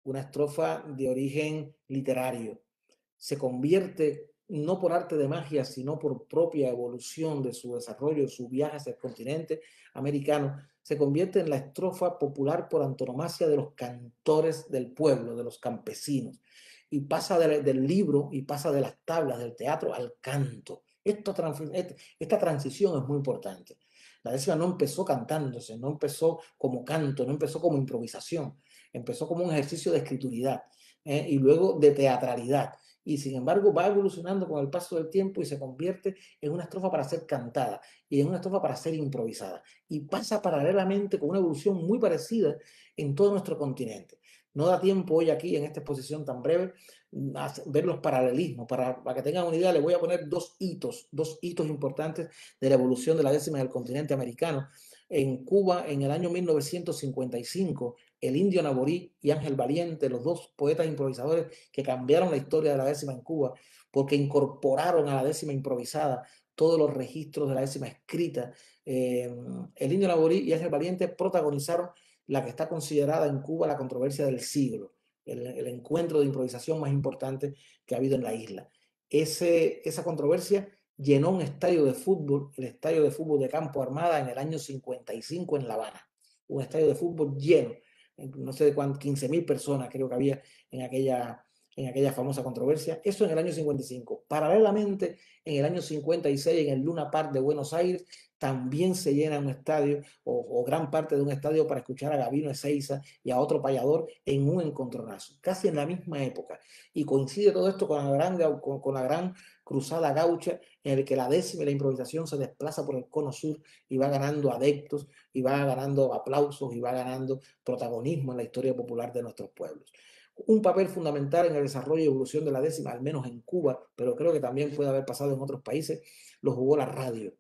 S3: una estrofa de origen literario. Se convierte no por arte de magia, sino por propia evolución de su desarrollo, de su viaje hacia el continente americano, se convierte en la estrofa popular por antonomasia de los cantores del pueblo, de los campesinos, y pasa del libro y pasa de las tablas del teatro al canto. Esta transición es muy importante. La décima no empezó cantándose, no empezó como canto, no empezó como improvisación, empezó como un ejercicio de escrituridad, y luego de teatralidad. Y sin embargo va evolucionando con el paso del tiempo y se convierte en una estrofa para ser cantada y en una estrofa para ser improvisada. Y pasa paralelamente con una evolución muy parecida en todo nuestro continente. No da tiempo hoy aquí en esta exposición tan breve a ver los paralelismos. Para que tengan una idea, les voy a poner dos hitos importantes de la evolución de la décima del continente americano. En Cuba, en el año 1955, el Indio Naborí y Ángel Valiente, los dos poetas improvisadores que cambiaron la historia de la décima en Cuba, porque incorporaron a la décima improvisada todos los registros de la décima escrita. El Indio Naborí y Ángel Valiente protagonizaron la que está considerada en Cuba la controversia del siglo, el encuentro de improvisación más importante que ha habido en la isla. Esa controversia llenó un estadio de fútbol, el estadio de fútbol de Campo Armada, en el año 55 en La Habana. Un estadio de fútbol lleno, no sé de cuántas, 15.000 personas creo que había en aquella famosa controversia. Eso en el año 55. Paralelamente, en el año 56, en el Luna Park de Buenos Aires, también se llena un estadio o gran parte de un estadio para escuchar a Gabino Ezeiza y a otro payador en un encontronazo, casi en la misma época. Y coincide todo esto con la gran cruzada gaucha, en el que la décima y la improvisación se desplaza por el cono sur y va ganando adeptos, y va ganando aplausos, y va ganando protagonismo en la historia popular de nuestros pueblos. Un papel fundamental en el desarrollo y evolución de la décima, al menos en Cuba, pero creo que también puede haber pasado en otros países, lo jugó la radio.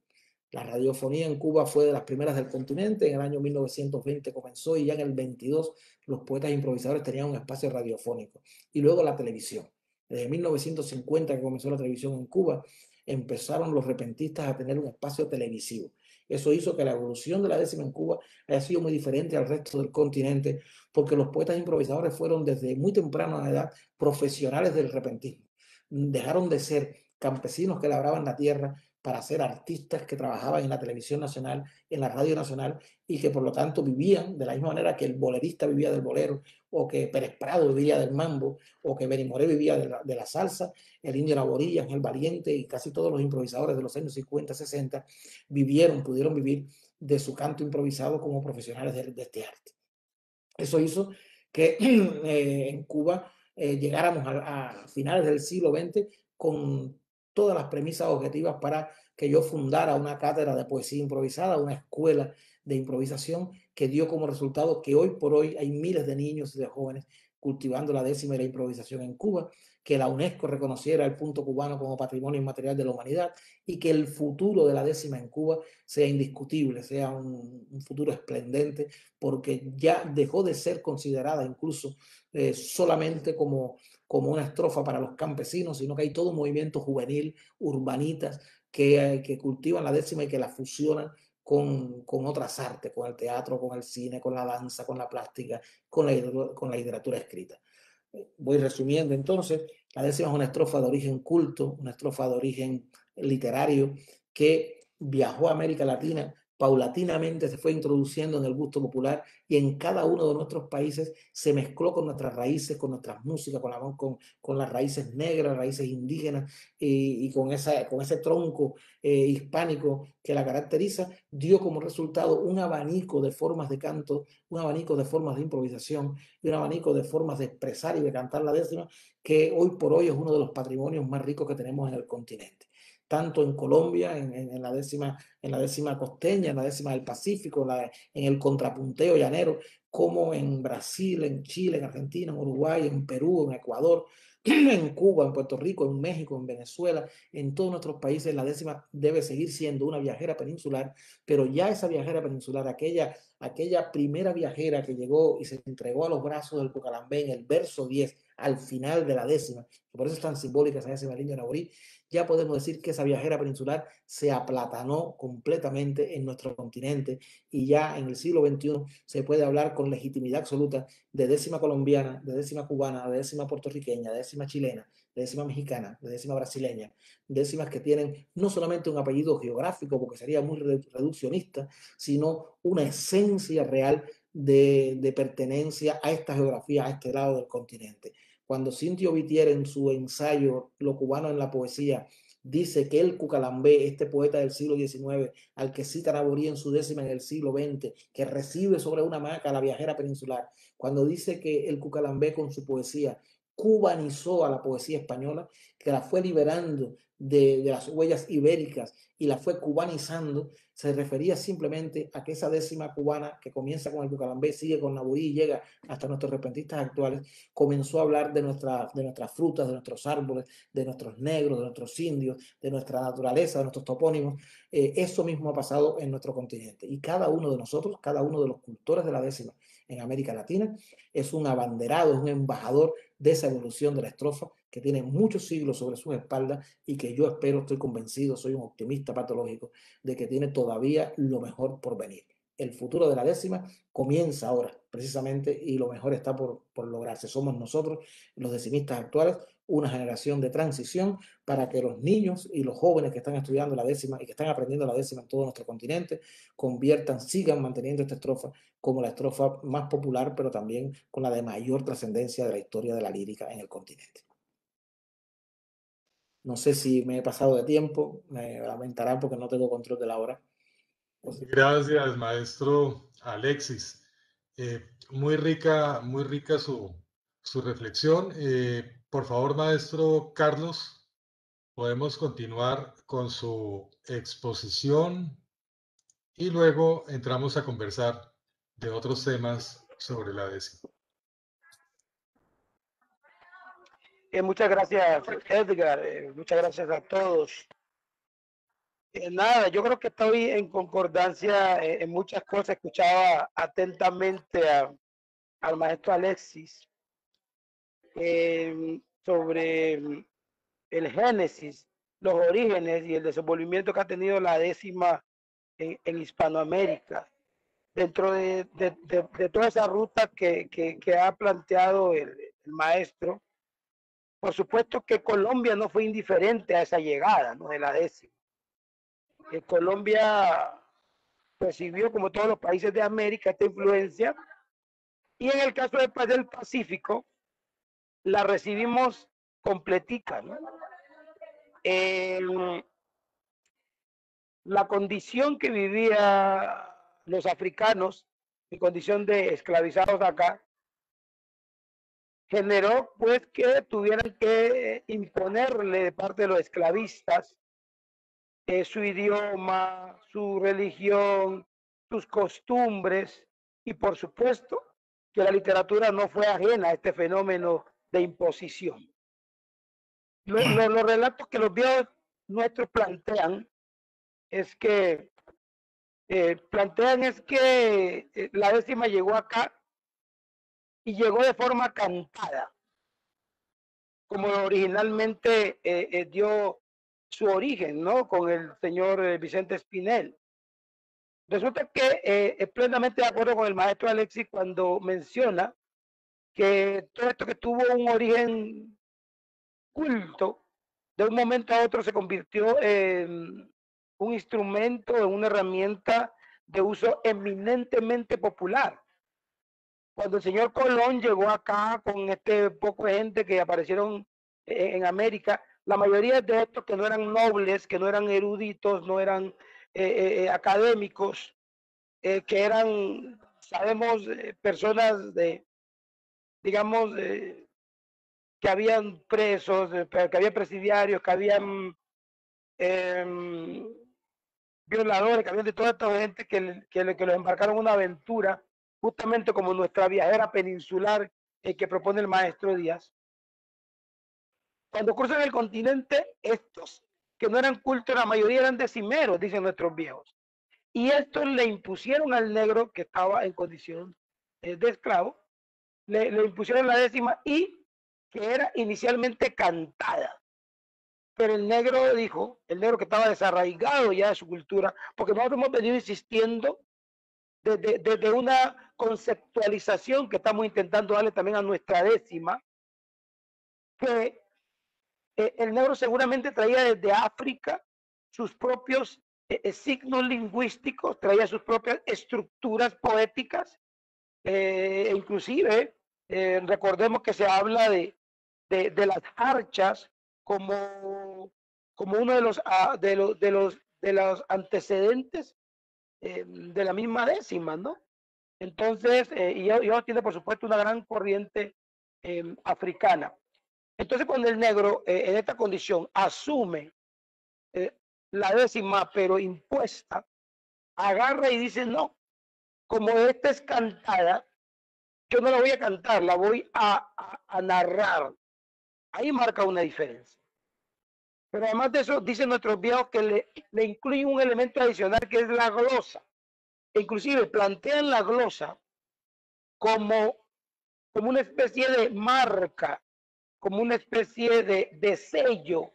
S3: La radiofonía en Cuba fue de las primeras del continente. En el año 1920 comenzó y ya en el 22 los poetas improvisadores tenían un espacio radiofónico. Y luego la televisión. Desde 1950 que comenzó la televisión en Cuba, empezaron los repentistas a tener un espacio televisivo. Eso hizo que la evolución de la décima en Cuba haya sido muy diferente al resto del continente, porque los poetas improvisadores fueron desde muy temprana edad profesionales del repentismo. Dejaron de ser campesinos que labraban la tierra para ser artistas que trabajaban en la televisión nacional, en la radio nacional, y que por lo tanto vivían de la misma manera que el bolerista vivía del bolero, o que Pérez Prado vivía del mambo, o que Benny Moré vivía de la salsa. El Indio Naborí, Ángel Valiente y casi todos los improvisadores de los años 50, 60 pudieron vivir de su canto improvisado como profesionales de este arte. Eso hizo que en Cuba llegáramos a finales del siglo XX con todas las premisas objetivas para que yo fundara una cátedra de poesía improvisada, una escuela de improvisación que dio como resultado que hoy por hoy hay miles de niños y de jóvenes cultivando la décima y la improvisación en Cuba, que la UNESCO reconociera el punto cubano como patrimonio inmaterial de la humanidad y que el futuro de la décima en Cuba sea indiscutible, sea un futuro esplendente, porque ya dejó de ser considerada incluso solamente como una estrofa para los campesinos, sino que hay todo un movimiento juvenil, urbanitas, que cultivan la décima y que la fusionan con otras artes, con el teatro, con el cine, con la danza, con la plástica, con la literatura escrita. Voy resumiendo entonces, la décima es una estrofa de origen culto, una estrofa de origen literario que viajó a América Latina, paulatinamente se fue introduciendo en el gusto popular y en cada uno de nuestros países se mezcló con nuestras raíces, con nuestras músicas, con las raíces negras, raíces indígenas y con ese tronco hispánico que la caracteriza, dio como resultado un abanico de formas de canto, un abanico de formas de improvisación y un abanico de formas de expresar y de cantar la décima, que hoy por hoy es uno de los patrimonios más ricos que tenemos en el continente. Tanto en Colombia, en la décima costeña, en la décima del Pacífico, en el contrapunteo llanero, como en Brasil, en Chile, en Argentina, en Uruguay, en Perú, en Ecuador, en Cuba, en Puerto Rico, en México, en Venezuela, en todos nuestros países. La décima debe seguir siendo una viajera peninsular, pero ya esa viajera peninsular, aquella primera viajera que llegó y se entregó a los brazos del Cucalambé en el verso 10, al final de la décima, por eso es tan simbólica esa décima línea Naborí, ya podemos decir que esa viajera peninsular se aplatanó completamente en nuestro continente y ya en el siglo XXI se puede hablar con legitimidad absoluta de décima colombiana, de décima cubana, de décima puertorriqueña, de décima chilena, de décima mexicana, de décima brasileña, décimas que tienen no solamente un apellido geográfico, porque sería muy reduccionista, sino una esencia real de pertenencia a esta geografía, a este lado del continente. Cuando Cintio Vitier en su ensayo Lo cubano en la poesía dice que el Cucalambé, este poeta del siglo XIX, al que cita Naborí en su décima en el siglo XX, que recibe sobre una hamaca a la viajera peninsular, cuando dice que el Cucalambé con su poesía cubanizó a la poesía española, que la fue liberando de las huellas ibéricas y la fue cubanizando, se refería simplemente a que esa décima cubana que comienza con el Cucalambé, sigue con Naborí y llega hasta nuestros repentistas actuales, comenzó a hablar de nuestras frutas, de nuestros árboles, de nuestros negros, de nuestros indios, de nuestra naturaleza, de nuestros topónimos. Eso mismo ha pasado en nuestro continente. Y cada uno de nosotros, cada uno de los cultores de la décima en América Latina, es un abanderado, es un embajador de esa evolución de la estrofa que tiene muchos siglos sobre sus espaldas y que yo espero, estoy convencido, soy un optimista patológico, de que tiene todavía lo mejor por venir. El futuro de la décima comienza ahora, precisamente, y lo mejor está por lograrse. Somos nosotros, los decimistas actuales, una generación de transición para que los niños y los jóvenes que están estudiando la décima y que están aprendiendo la décima en todo nuestro continente, sigan manteniendo esta estrofa como la estrofa más popular, pero también con la de mayor trascendencia de la historia de la lírica en el continente. No sé si me he pasado de tiempo, me lamentarán porque no tengo control de la hora.
S2: Gracias, maestro Alexis. Muy rica su reflexión. Por favor, maestro Carlos, podemos continuar con su exposición y luego entramos a conversar de otros temas sobre la décima.
S4: Muchas gracias, Edgar. Muchas gracias a todos. Nada, yo creo que estoy en concordancia en muchas cosas. Escuchaba atentamente al maestro Alexis sobre el génesis, los orígenes y el desenvolvimiento que ha tenido la décima en Hispanoamérica, dentro de toda esa ruta que ha planteado el maestro. Por supuesto que Colombia no fue indiferente a esa llegada, ¿no?, de la décima. Colombia recibió, como todos los países de América, esta influencia, y en el caso del Pacífico, la recibimos completica, ¿no? La condición que vivían los africanos, en condición de esclavizados acá, generó pues que tuvieran que imponerle de parte de los esclavistas su idioma, su religión, sus costumbres, y por supuesto que la literatura no fue ajena a este fenómeno de imposición. Los relatos que los viejos nuestros plantean es que la décima llegó acá y llegó de forma cantada, como originalmente dio su origen, ¿no?, con el señor Vicente Espinel. Resulta que es plenamente de acuerdo con el maestro Alexis cuando menciona que todo esto que tuvo un origen culto, de un momento a otro se convirtió en un instrumento, en una herramienta de uso eminentemente popular. Cuando el señor Colón llegó acá con este poco de gente que aparecieron en América, la mayoría de estos que no eran nobles, que no eran eruditos, no eran académicos, que eran, sabemos, personas digamos, que habían presos, que había presidiarios, que habían violadores, que habían de toda esta gente que los embarcaron en una aventura, justamente como nuestra viajera peninsular que propone el maestro Díaz. Cuando cruzan el continente, estos que no eran cultos, la mayoría eran decimeros, dicen nuestros viejos. Y estos le impusieron al negro que estaba en condición de esclavo, le impusieron la décima, y que era inicialmente cantada. Pero el negro dijo, el negro que estaba desarraigado ya de su cultura, porque nosotros hemos venido insistiendo desde una conceptualización que estamos intentando darle también a nuestra décima, que el negro seguramente traía desde África sus propios signos lingüísticos, traía sus propias estructuras poéticas, inclusive recordemos que se habla de las jarchas como uno de los antecedentes de la misma décima, ¿no? Entonces, y ellos tiene por supuesto una gran corriente africana. Entonces, cuando el negro en esta condición asume la décima, pero impuesta, agarra y dice, no, como esta es cantada, yo no la voy a cantar, la voy a narrar. Ahí marca una diferencia. Pero además de eso, dicen nuestros viejos que le incluye un elemento adicional que es la glosa. E inclusive plantean la glosa como una especie de marca, como una especie de sello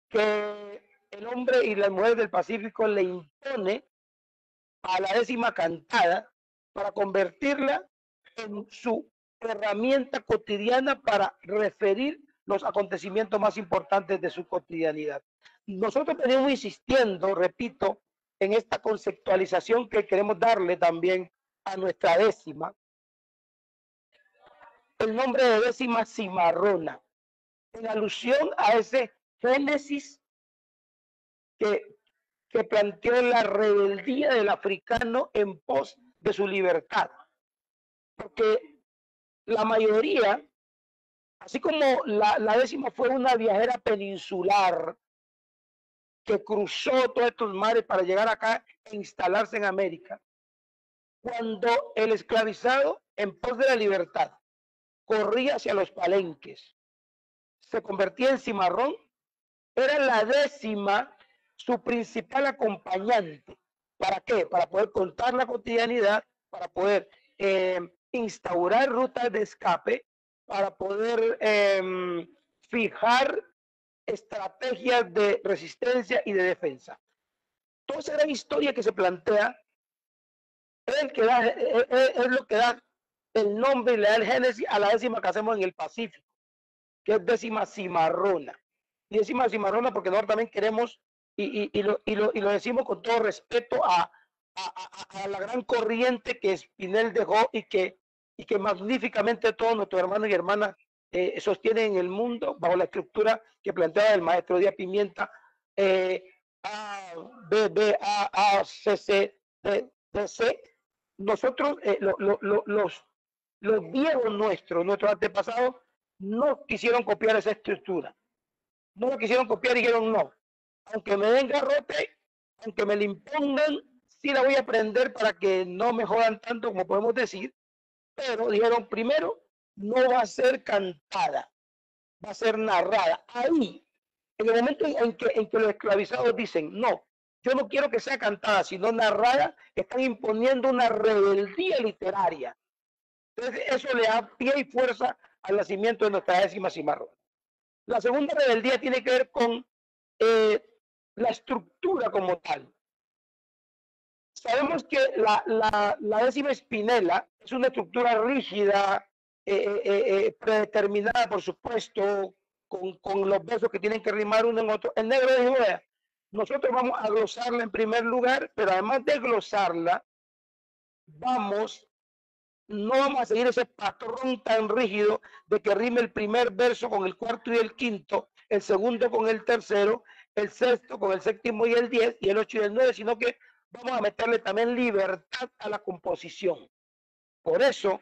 S4: que el hombre y las mujeres del Pacífico le impone a la décima cantada para convertirla en su herramienta cotidiana para referir los acontecimientos más importantes de su cotidianidad. Nosotros venimos insistiendo, repito, en esta conceptualización que queremos darle también a nuestra décima, el nombre de décima cimarrona, en alusión a ese génesis que planteó la rebeldía del africano en pos de su libertad. Porque la mayoría, así como la décima fue una viajera peninsular que cruzó todos estos mares para llegar acá e instalarse en América, cuando el esclavizado en pos de la libertad corría hacia los palenques, se convertía en cimarrón, era la décima su principal acompañante. ¿Para qué? Para poder contar la cotidianidad, para poder instaurar rutas de escape, para poder fijar estrategias de resistencia y de defensa. Toda esa gran historia que se plantea es lo que da el nombre y le da el génesis a la décima que hacemos en el Pacífico, que es décima cimarrona. Y décima cimarrona porque nosotros también queremos, y lo decimos con todo respeto a la gran corriente que Espinel dejó y que magníficamente todos nuestros hermanos y hermanas sostienen en el mundo bajo la estructura que planteaba el maestro Díaz Pimienta, A, B, B, A, C, C, D, C. Nosotros, los viejos nuestros antepasados, no quisieron copiar esa estructura. No lo quisieron copiar y dijeron no. Aunque me den garrote, aunque me la impongan, sí la voy a aprender para que no me jodan tanto como podemos decir. Pero dijeron primero, no va a ser cantada, va a ser narrada. Ahí, en el momento en que los esclavizados dicen no, yo no quiero que sea cantada, sino narrada, están imponiendo una rebeldía literaria. Entonces, eso le da pie y fuerza al nacimiento de nuestra décima cimarrona. La segunda rebeldía tiene que ver con la estructura como tal. Sabemos que la décima espinela es una estructura rígida, predeterminada, por supuesto, con los versos que tienen que rimar uno en otro. El negro dijo, nosotros vamos a glosarla en primer lugar, pero además de glosarla, no vamos a seguir ese patrón tan rígido de que rime el primer verso con el cuarto y el quinto, el segundo con el tercero, el sexto con el séptimo y el 10, y el 8 y el 9, sino que vamos a meterle también libertad a la composición. Por eso,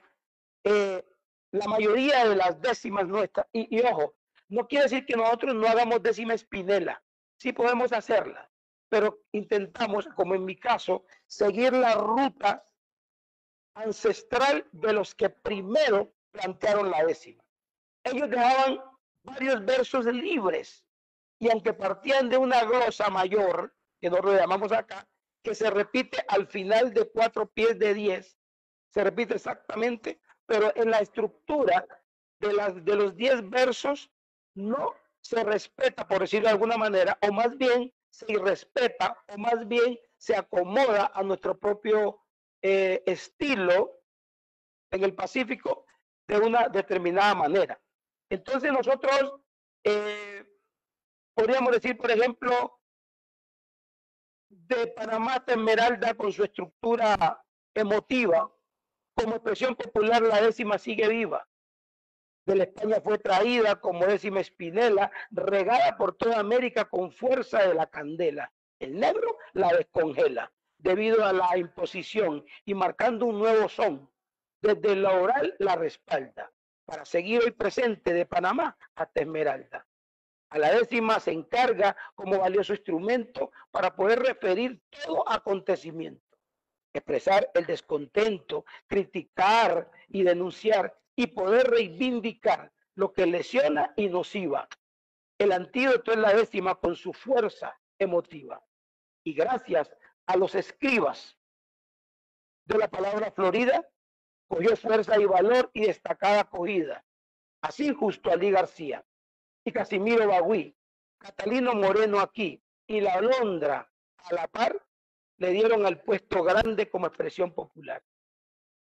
S4: la mayoría de las décimas nuestras, y ojo, no quiere decir que nosotros no hagamos décima espinela, sí podemos hacerla, pero intentamos, como en mi caso, seguir la ruta ancestral de los que primero plantearon la décima. Ellos dejaban varios versos libres y aunque partían de una glosa mayor, que nosotros llamamos acá, que se repite al final de 4 pies de 10, se repite exactamente, pero en la estructura de los 10 versos no se respeta, por decirlo de alguna manera, o más bien se irrespeta, o más bien se acomoda a nuestro propio estilo en el Pacífico de una determinada manera. Entonces nosotros podríamos decir, por ejemplo, de Panamá hasta Esmeralda con su estructura emotiva, como expresión popular la décima sigue viva. De la España fue traída como décima espinela, regada por toda América con fuerza de la candela. El negro la descongela debido a la imposición y marcando un nuevo son. Desde la oral la respalda para seguir hoy presente de Panamá hasta Esmeralda. A la décima se encarga como valioso instrumento para poder referir todo acontecimiento, expresar el descontento, criticar y denunciar y poder reivindicar lo que lesiona y nociva. El antídoto es la décima con su fuerza emotiva. Y gracias a los escribas de la palabra florida, cogió fuerza y valor y destacada acogida. Así Justo Alí García y Casimiro Bagüí, Catalino Moreno aquí y la Alondra a la par le dieron al puesto grande como expresión popular.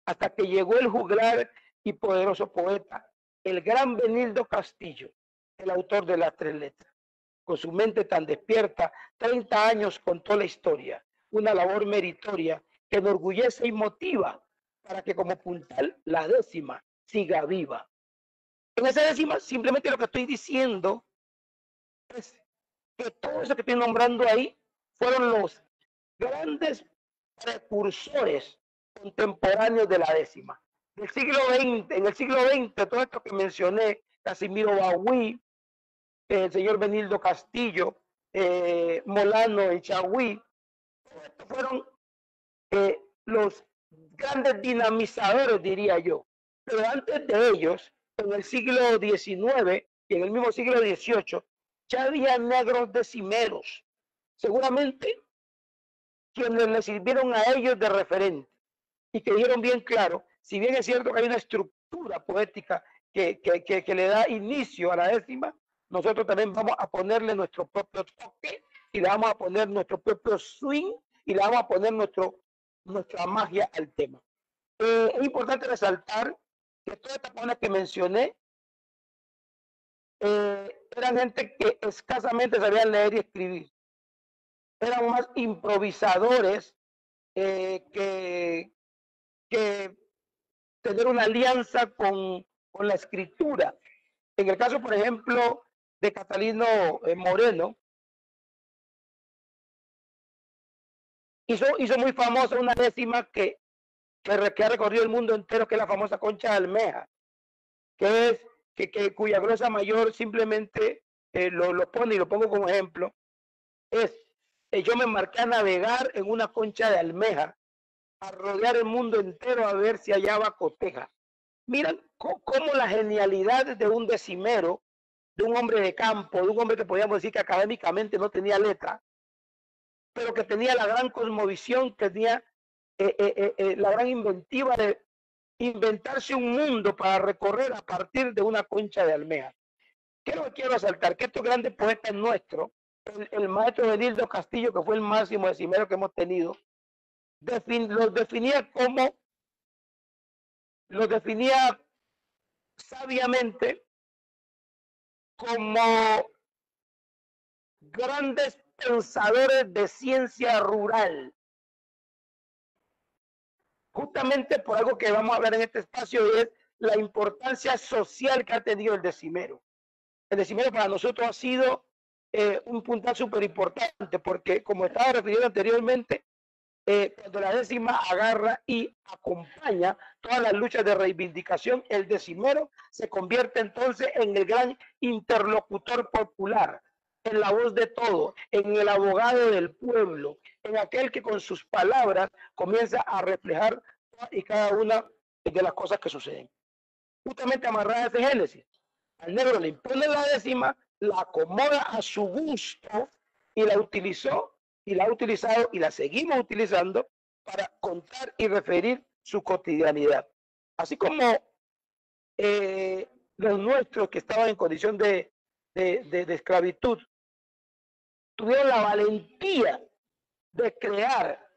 S4: Hasta que llegó el juglar y poderoso poeta, el gran Benildo Castillo, el autor de las 3 letras. Con su mente tan despierta, 30 años contó la historia, una labor meritoria que enorgullece y motiva para que como puntal la décima siga viva. En esa décima, simplemente lo que estoy diciendo es que todo eso que estoy nombrando ahí fueron los grandes precursores contemporáneos de la décima. Del siglo XX, en el siglo XX, todo esto que mencioné, Casimiro Bagüí, el señor Benildo Castillo, Molano Echagüí, todo esto fueron los grandes dinamizadores, diría yo. Pero antes de ellos, en el siglo XIX y en el mismo siglo XVIII, ya había negros decimeros, seguramente quienes le sirvieron a ellos de referente y que dijeron bien claro, si bien es cierto que hay una estructura poética que le da inicio a la décima, nosotros también vamos a ponerle nuestro propio toque y le vamos a poner nuestro propio swing y le vamos a poner nuestra magia al tema. Es importante resaltar que todas estas personas que mencioné eran gente que escasamente sabían leer y escribir. Eran más improvisadores que tener una alianza con la escritura. En el caso, por ejemplo, de Catalino Moreno, hizo muy famosa una décima que ha recorrido el mundo entero, que es la famosa concha de almeja, que es cuya glosa mayor simplemente lo pone y lo pongo como ejemplo, es yo me embarqué a navegar en una concha de almeja, a rodear el mundo entero a ver si hallaba coteja. Miren cómo la genialidad de un decimero, de un hombre de campo, de un hombre que podríamos decir que académicamente no tenía letra, pero que tenía la gran cosmovisión, que tenía la gran inventiva de inventarse un mundo para recorrer a partir de una concha de almeja. ¿Qué es lo que quiero resaltar? Que estos grandes poetas nuestros, el maestro Benildo Castillo, que fue el máximo decimero que hemos tenido, los definía sabiamente como grandes pensadores de ciencia rural. Justamente por algo que vamos a hablar en este espacio, es la importancia social que ha tenido el decimero. El decimero para nosotros ha sido un puntal súper importante, porque como estaba refiriendo anteriormente, cuando la décima agarra y acompaña todas las luchas de reivindicación, el decimero se convierte entonces en el gran interlocutor popular, en la voz de todo, en el abogado del pueblo, en aquel que con sus palabras comienza a reflejar todas y cada una de las cosas que suceden. Justamente amarrada a ese génesis, al negro le impone la décima, la acomoda a su gusto y la utilizó y la ha utilizado y la seguimos utilizando para contar y referir su cotidianidad. Así como los nuestros que estaban en condición de esclavitud tuvieron la valentía de crear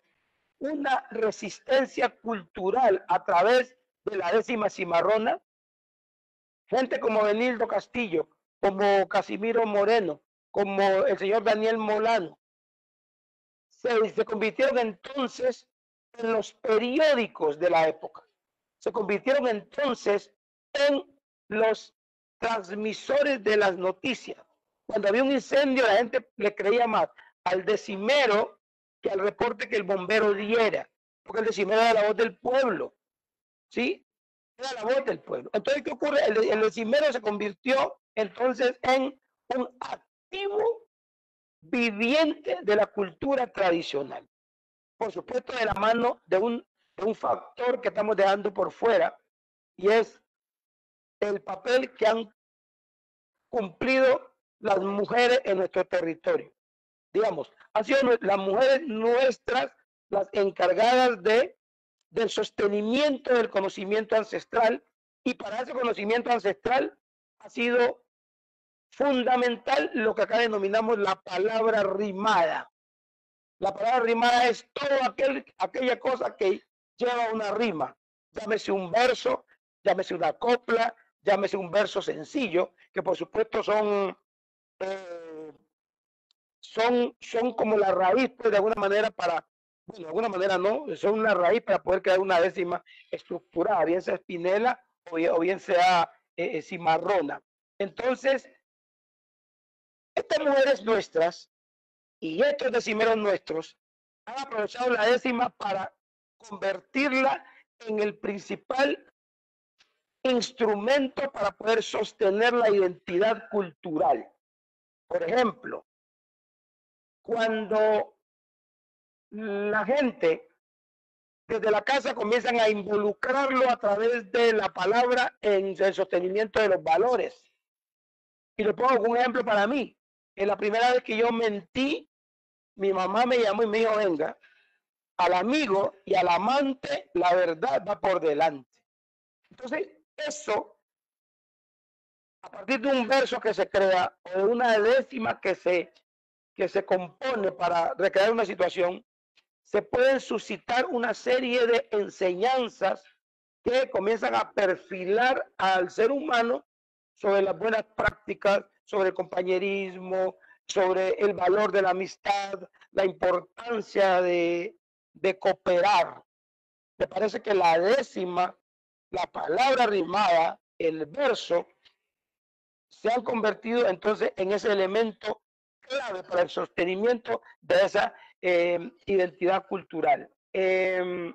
S4: una resistencia cultural a través de la 10ª Cimarrona, gente como Benildo Castillo, como Casimiro Moreno, como el señor Daniel Molano, se convirtieron entonces en los periódicos de la época. Se convirtieron entonces en los transmisores de las noticias. Cuando había un incendio, la gente le creía más al decimero que al reporte que el bombero diera, porque el decimero era la voz del pueblo, ¿sí? Era la voz del pueblo. Entonces, ¿qué ocurre? El decimero se convirtió entonces en un activo viviente de la cultura tradicional. Por supuesto, de la mano de un factor que estamos dejando por fuera, y es el papel que han cumplido las mujeres en nuestro territorio. Digamos, han sido las mujeres nuestras las encargadas del sostenimiento del conocimiento ancestral, y para ese conocimiento ancestral ha sido fundamental lo que acá denominamos la palabra rimada. La palabra rimada es todo aquella cosa que lleva una rima, llámese un verso, llámese una copla, llámese un verso sencillo, que por supuesto son como la raíz, pues, de alguna manera bueno, de alguna manera no, son una raíz para poder crear una 10ª estructurada, bien sea espinela o bien sea cimarrona. Entonces, estas mujeres nuestras y estos decimeros nuestros han aprovechado la 10ª para convertirla en el principal instrumento para poder sostener la identidad cultural. Por ejemplo, cuando la gente desde la casa comienzan a involucrarlo a través de la palabra en el sostenimiento de los valores. Y le pongo un ejemplo para mí. En la primera vez que yo mentí, mi mamá me llamó y me dijo, venga, al amigo y al amante la verdad va por delante. Entonces, eso, a partir de un verso que se crea o de una 10ª que se compone para recrear una situación, se pueden suscitar una serie de enseñanzas que comienzan a perfilar al ser humano sobre las buenas prácticas, sobre el compañerismo, sobre el valor de la amistad, la importancia de cooperar. Me parece que la 10ª, la palabra rimada, el verso, se han convertido entonces en ese elemento clave para el sostenimiento de esa identidad cultural. Yo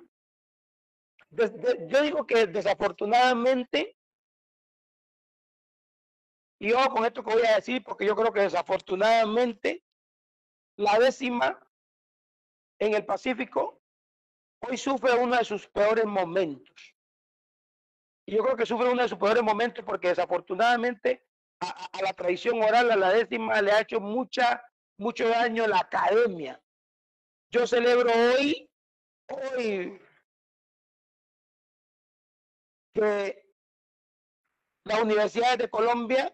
S4: digo que desafortunadamente, y ojo con esto que voy a decir, porque yo creo que desafortunadamente la 10ª en el Pacífico hoy sufre uno de sus peores momentos. Y yo creo que sufre uno de sus peores momentos porque desafortunadamente a la tradición oral, a la 10ª, le ha hecho mucho daño la academia. Yo celebro hoy que las universidades de Colombia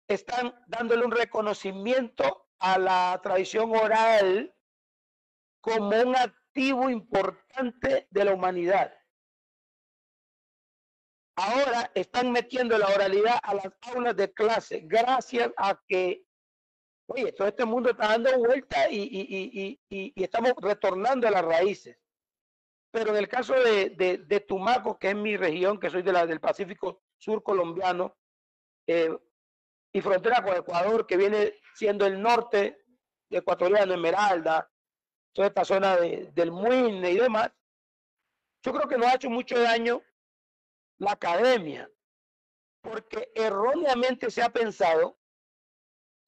S4: están dándole un reconocimiento a la tradición oral como un activo importante de la humanidad. Ahora están metiendo la oralidad a las aulas de clase gracias a que, oye, todo este mundo está dando vuelta y estamos retornando a las raíces. Pero en el caso de Tumaco, que es mi región, que soy del Pacífico Sur colombiano, y frontera con Ecuador, que viene siendo el norte ecuatoriano, Esmeralda, toda esta zona del Muine y demás, yo creo que nos ha hecho mucho daño la academia, porque erróneamente se ha pensado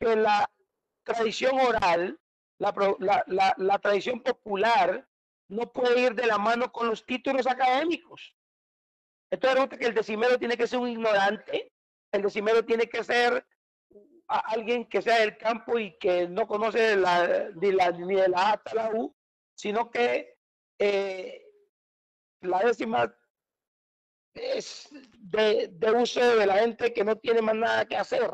S4: que la tradición oral, la tradición popular, no puede ir de la mano con los títulos académicos. Entonces resulta que el decimero tiene que ser un ignorante, el decimero tiene que ser alguien que sea del campo y que no conoce ni de la A hasta la U, sino que la 10ª es de uso de la gente que no tiene más nada que hacer.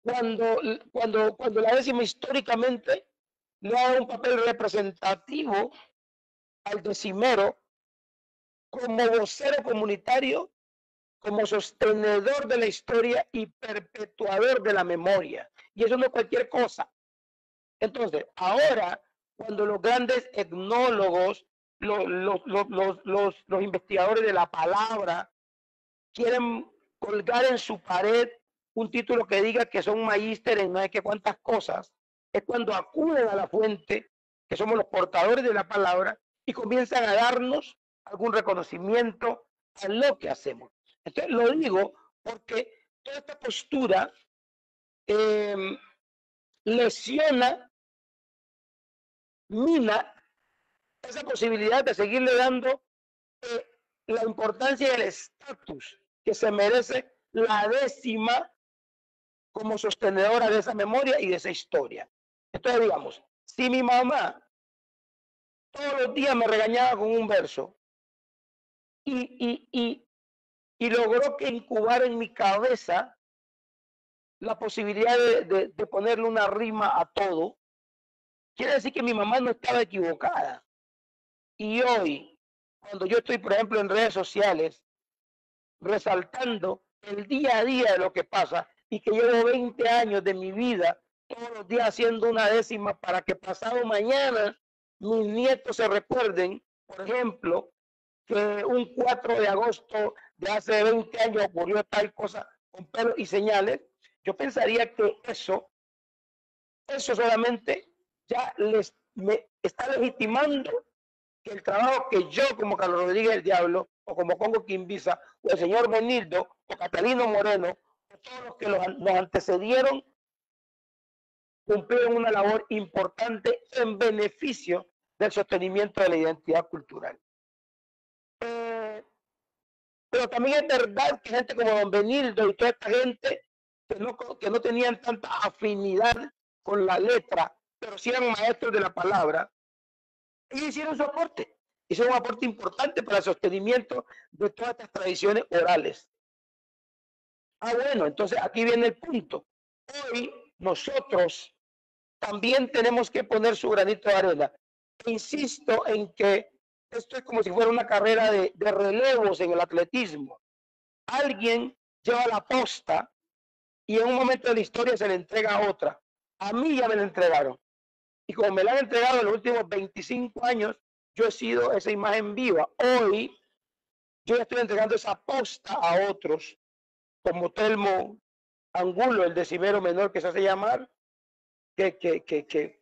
S4: Cuando la décima históricamente le ha dado un papel representativo al decimero como vocero comunitario, como sostenedor de la historia y perpetuador de la memoria. Y eso no es cualquier cosa. Entonces, ahora, cuando los grandes etnólogos, los investigadores de la palabra, quieren colgar en su pared un título que diga que son magíster en no sé qué cuántas cosas, es cuando acuden a la fuente, que somos los portadores de la palabra, y comienzan a darnos algún reconocimiento a lo que hacemos. Entonces lo digo porque toda esta postura lesiona, mina esa posibilidad de seguirle dando la importancia y el estatus que se merece la décima como sostenedora de esa memoria y de esa historia. Entonces, digamos, si mi mamá todos los días me regañaba con un verso y logró que incubara en mi cabeza la posibilidad de ponerle una rima a todo, quiere decir que mi mamá no estaba equivocada. Y hoy, cuando yo estoy, por ejemplo, en redes sociales, resaltando el día a día de lo que pasa y que llevo 20 años de mi vida todos los días haciendo una décima para que pasado mañana mis nietos se recuerden, por ejemplo, que un 4 de agosto de hace 20 años ocurrió tal cosa con pelos y señales. Yo pensaría que eso solamente ya me está legitimando que el trabajo que yo, como Carlos Rodríguez el Diablo, o como Congo Quimbiza, o el señor Benildo, o Catalino Moreno, o todos los que nos antecedieron, cumplieron una labor importante en beneficio del sostenimiento de la identidad cultural. Pero también es verdad que gente como don Benildo y toda esta gente que no tenían tanta afinidad con la letra, pero sí eran maestros de la palabra, ellos hicieron su aporte. Hicieron un aporte importante para el sostenimiento de todas estas tradiciones orales. Bueno, entonces aquí viene el punto. Hoy nosotros también tenemos que poner su granito de arena. Insisto en que esto es como si fuera una carrera de relevos en el atletismo. Alguien lleva la posta y en un momento de la historia se le entrega a otra. A mí ya me la entregaron. Y como me la han entregado en los últimos 25 años, yo he sido esa imagen viva. Hoy yo ya estoy entregando esa posta a otros, como Telmo Angulo, el decimero menor que se hace llamar, que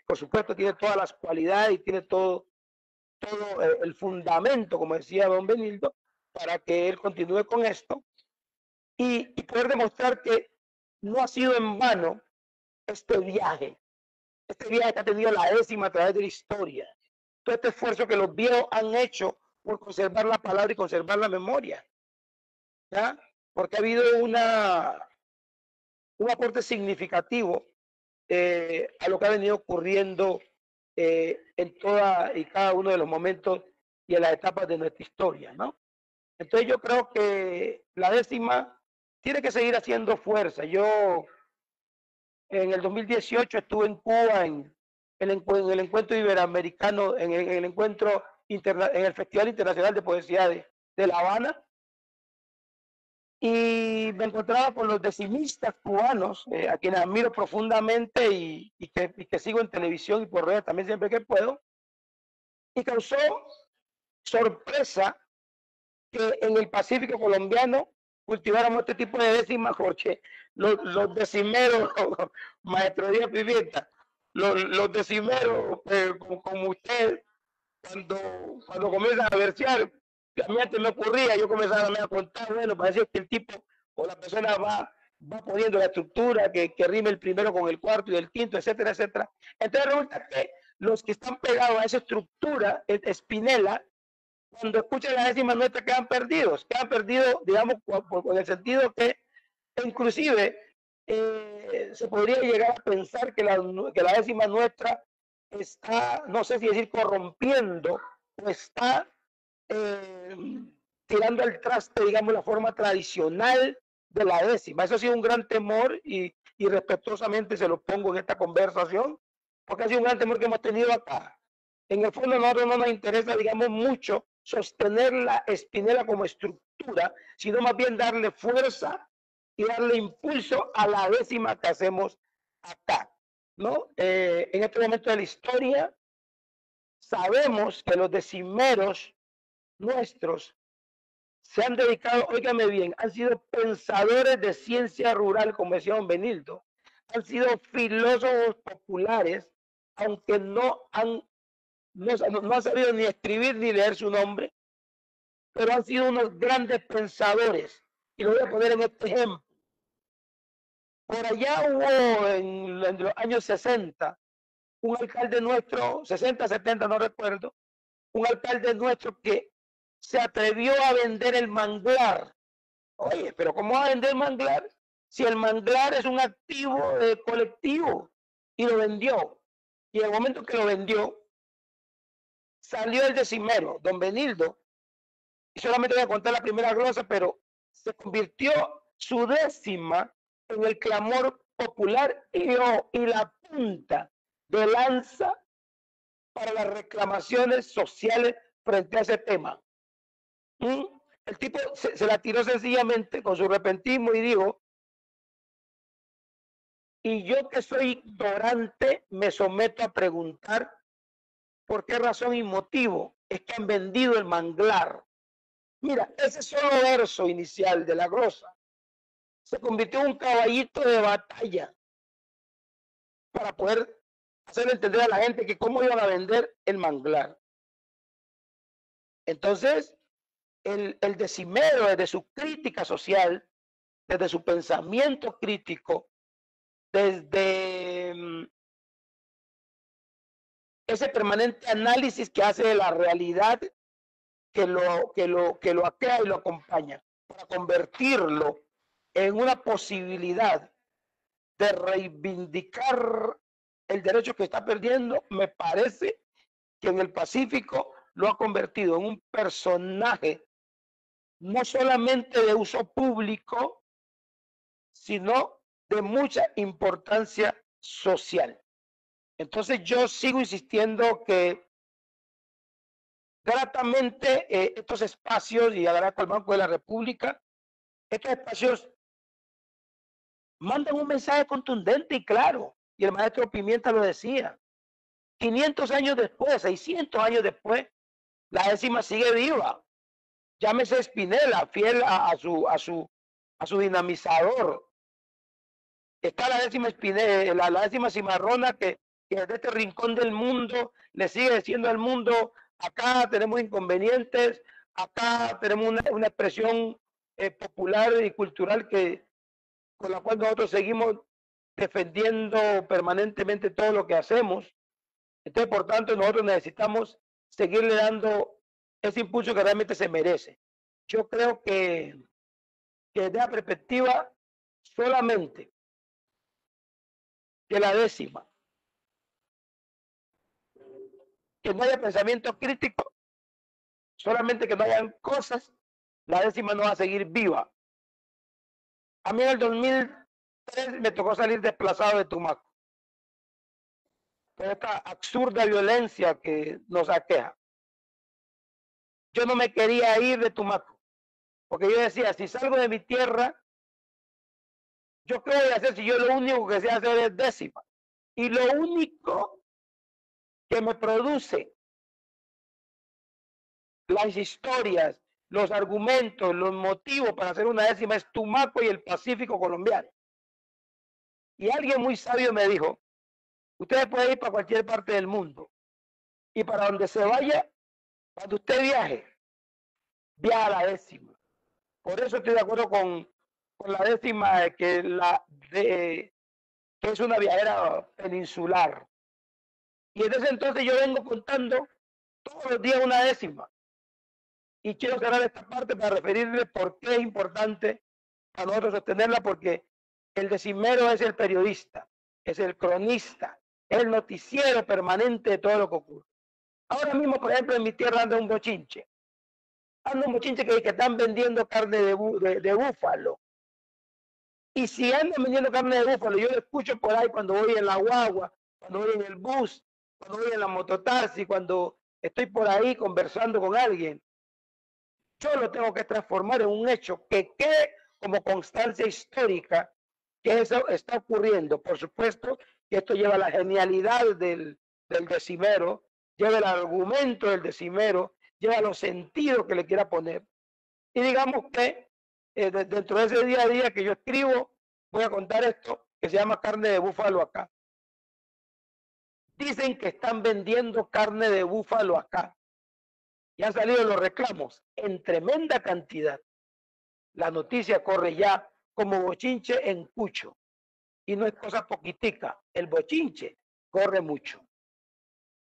S4: por supuesto tiene todas las cualidades y tiene todo el fundamento, como decía don Benildo, para que él continúe con esto y poder demostrar que no ha sido en vano este viaje que ha tenido la décima a través de la historia, todo este esfuerzo que los viejos han hecho por conservar la palabra y conservar la memoria, ¿ya? Porque ha habido un aporte significativo a lo que ha venido ocurriendo en toda y cada uno de los momentos y en las etapas de nuestra historia, ¿no? Entonces yo creo que la décima tiene que seguir haciendo fuerza. Yo en el 2018 estuve en Cuba en el encuentro iberoamericano, en el encuentro en el Festival Internacional de Poesía de La Habana, y me encontraba con los decimistas cubanos, a quienes admiro profundamente y que sigo en televisión y por redes también siempre que puedo, y causó sorpresa que en el Pacífico colombiano cultiváramos este tipo de décimas, porque los decimeros, maestro Díaz Pimienta, los decimeros, como usted, cuando comienzan a versear, a mí antes me ocurría, yo comenzaba a contar, bueno, parecía que el tipo o la persona va poniendo la estructura, que rime el primero con el cuarto y el quinto, etcétera, etcétera. Entonces resulta que los que están pegados a esa estructura, espinela, cuando escuchan la décima nuestra quedan perdidos, digamos, con el sentido que inclusive se podría llegar a pensar que la décima nuestra está, no sé si decir corrompiendo, o está tirando al traste, digamos, la forma tradicional de la décima. Eso ha sido un gran temor y respetuosamente se lo pongo en esta conversación, porque ha sido un gran temor que hemos tenido acá. En el fondo, a nosotros no nos interesa, digamos, mucho sostener la espinela como estructura, sino más bien darle fuerza y darle impulso a la décima que hacemos acá, ¿no? En este momento de la historia, sabemos que los decimeros nuestros se han dedicado, óigame bien, han sido pensadores de ciencia rural, como decía don Benildo, han sido filósofos populares, aunque no han sabido ni escribir ni leer su nombre, pero han sido unos grandes pensadores. Y lo voy a poner en este ejemplo. Por allá hubo en los años 60, un alcalde nuestro, 60, 70, no recuerdo, un alcalde nuestro que se atrevió a vender el manglar. Oye, pero ¿cómo va a vender manglar si el manglar es un activo colectivo? Y lo vendió. Y en el momento que lo vendió, salió el decimero, don Benildo, y solamente voy a contar la primera glosa, pero se convirtió su décima en el clamor popular y la punta de lanza para las reclamaciones sociales frente a ese tema. El tipo se la tiró sencillamente con su repentismo y dijo, y yo que soy ignorante me someto a preguntar por qué razón y motivo es que han vendido el manglar. Mira, ese solo verso inicial de la glosa se convirtió en un caballito de batalla para poder hacer entender a la gente que cómo iban a vender el manglar. Entonces, el decimero, desde su crítica social, desde su pensamiento crítico, desde ese permanente análisis que hace de la realidad que lo aquea y lo acompaña, para convertirlo en una posibilidad de reivindicar el derecho que está perdiendo, me parece que en el Pacífico lo ha convertido en un personaje no solamente de uso público, sino de mucha importancia social. Entonces yo sigo insistiendo que gratamente estos espacios, y agradezco al Banco de la República, estos espacios mandan un mensaje contundente y claro, y el maestro Pimienta lo decía, 500 años después, 600 años después, la décima sigue viva. Llámese Espinela, fiel a su dinamizador. Está la décima Espinela, la décima cimarrona que desde este rincón del mundo le sigue diciendo al mundo, acá tenemos inconvenientes, acá tenemos una expresión popular y cultural con la cual nosotros seguimos defendiendo permanentemente todo lo que hacemos. Entonces, por tanto, nosotros necesitamos seguirle dando ese impulso que realmente se merece. Yo creo que desde la perspectiva solamente de la décima, que no haya pensamiento crítico, solamente que no hayan cosas, la décima no va a seguir viva. A mí en el 2003 me tocó salir desplazado de Tumaco por esta absurda violencia que nos aqueja. Yo no me quería ir de Tumaco, porque yo decía, si salgo de mi tierra, ¿yo qué voy a hacer si yo lo único que sé hacer es décima? Y lo único que me produce las historias, los argumentos, los motivos para hacer una décima es Tumaco y el Pacífico colombiano. Y alguien muy sabio me dijo, usted puede ir para cualquier parte del mundo y para donde se vaya, cuando usted viaje a la décima. Por eso estoy de acuerdo con la décima, que es una viajera peninsular. Y desde ese entonces yo vengo contando todos los días una décima. Y quiero cerrar esta parte para referirle por qué es importante a nosotros sostenerla, porque el decimero es el periodista, es el cronista, es el noticiero permanente de todo lo que ocurre. Ahora mismo, por ejemplo, en mi tierra anda un bochinche. anda un bochinche que están vendiendo carne de búfalo. Y si andan vendiendo carne de búfalo, yo lo escucho por ahí cuando voy en la guagua, cuando voy en el bus, cuando voy en la mototaxi, cuando estoy por ahí conversando con alguien. Yo lo tengo que transformar en un hecho que quede como constancia histórica que eso está ocurriendo. Por supuesto que esto lleva la genialidad del decimero, lleva el argumento del decimero, lleva los sentidos que le quiera poner. Y digamos que dentro de ese día a día que yo escribo, voy a contar esto que se llama carne de búfalo acá. Dicen que están vendiendo carne de búfalo acá. Y han salido los reclamos en tremenda cantidad. La noticia corre ya como bochinche en Cucho. Y no es cosa poquitica. El bochinche corre mucho.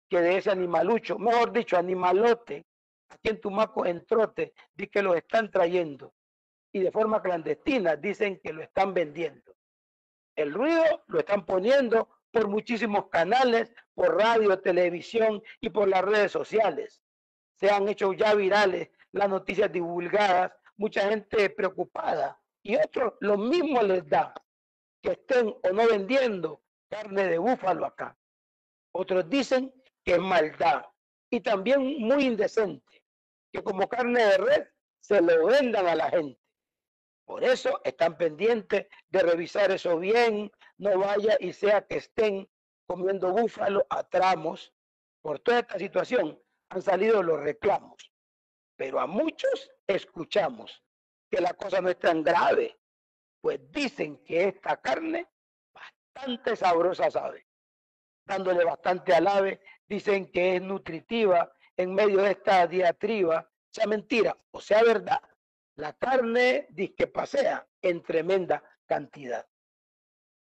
S4: Que de ese animalucho, mejor dicho, animalote, aquí en Tumaco, en trote, di que lo están trayendo. Y de forma clandestina dicen que lo están vendiendo. El ruido lo están poniendo por muchísimos canales, por radio, televisión y por las redes sociales. Se han hecho ya virales las noticias divulgadas, mucha gente preocupada y otros lo mismo les da que estén o no vendiendo carne de búfalo acá. Otros dicen que es maldad y también muy indecente, que como carne de res se lo vendan a la gente. Por eso están pendientes de revisar eso bien, no vaya y sea que estén comiendo búfalo a tramos. Por toda esta situación han salido los reclamos, pero a muchos escuchamos que la cosa no es tan grave, pues dicen que esta carne bastante sabrosa sabe, dándole bastante alabe, dicen que es nutritiva en medio de esta diatriba, sea mentira o sea verdad. La carne dice que pasea en tremenda cantidad.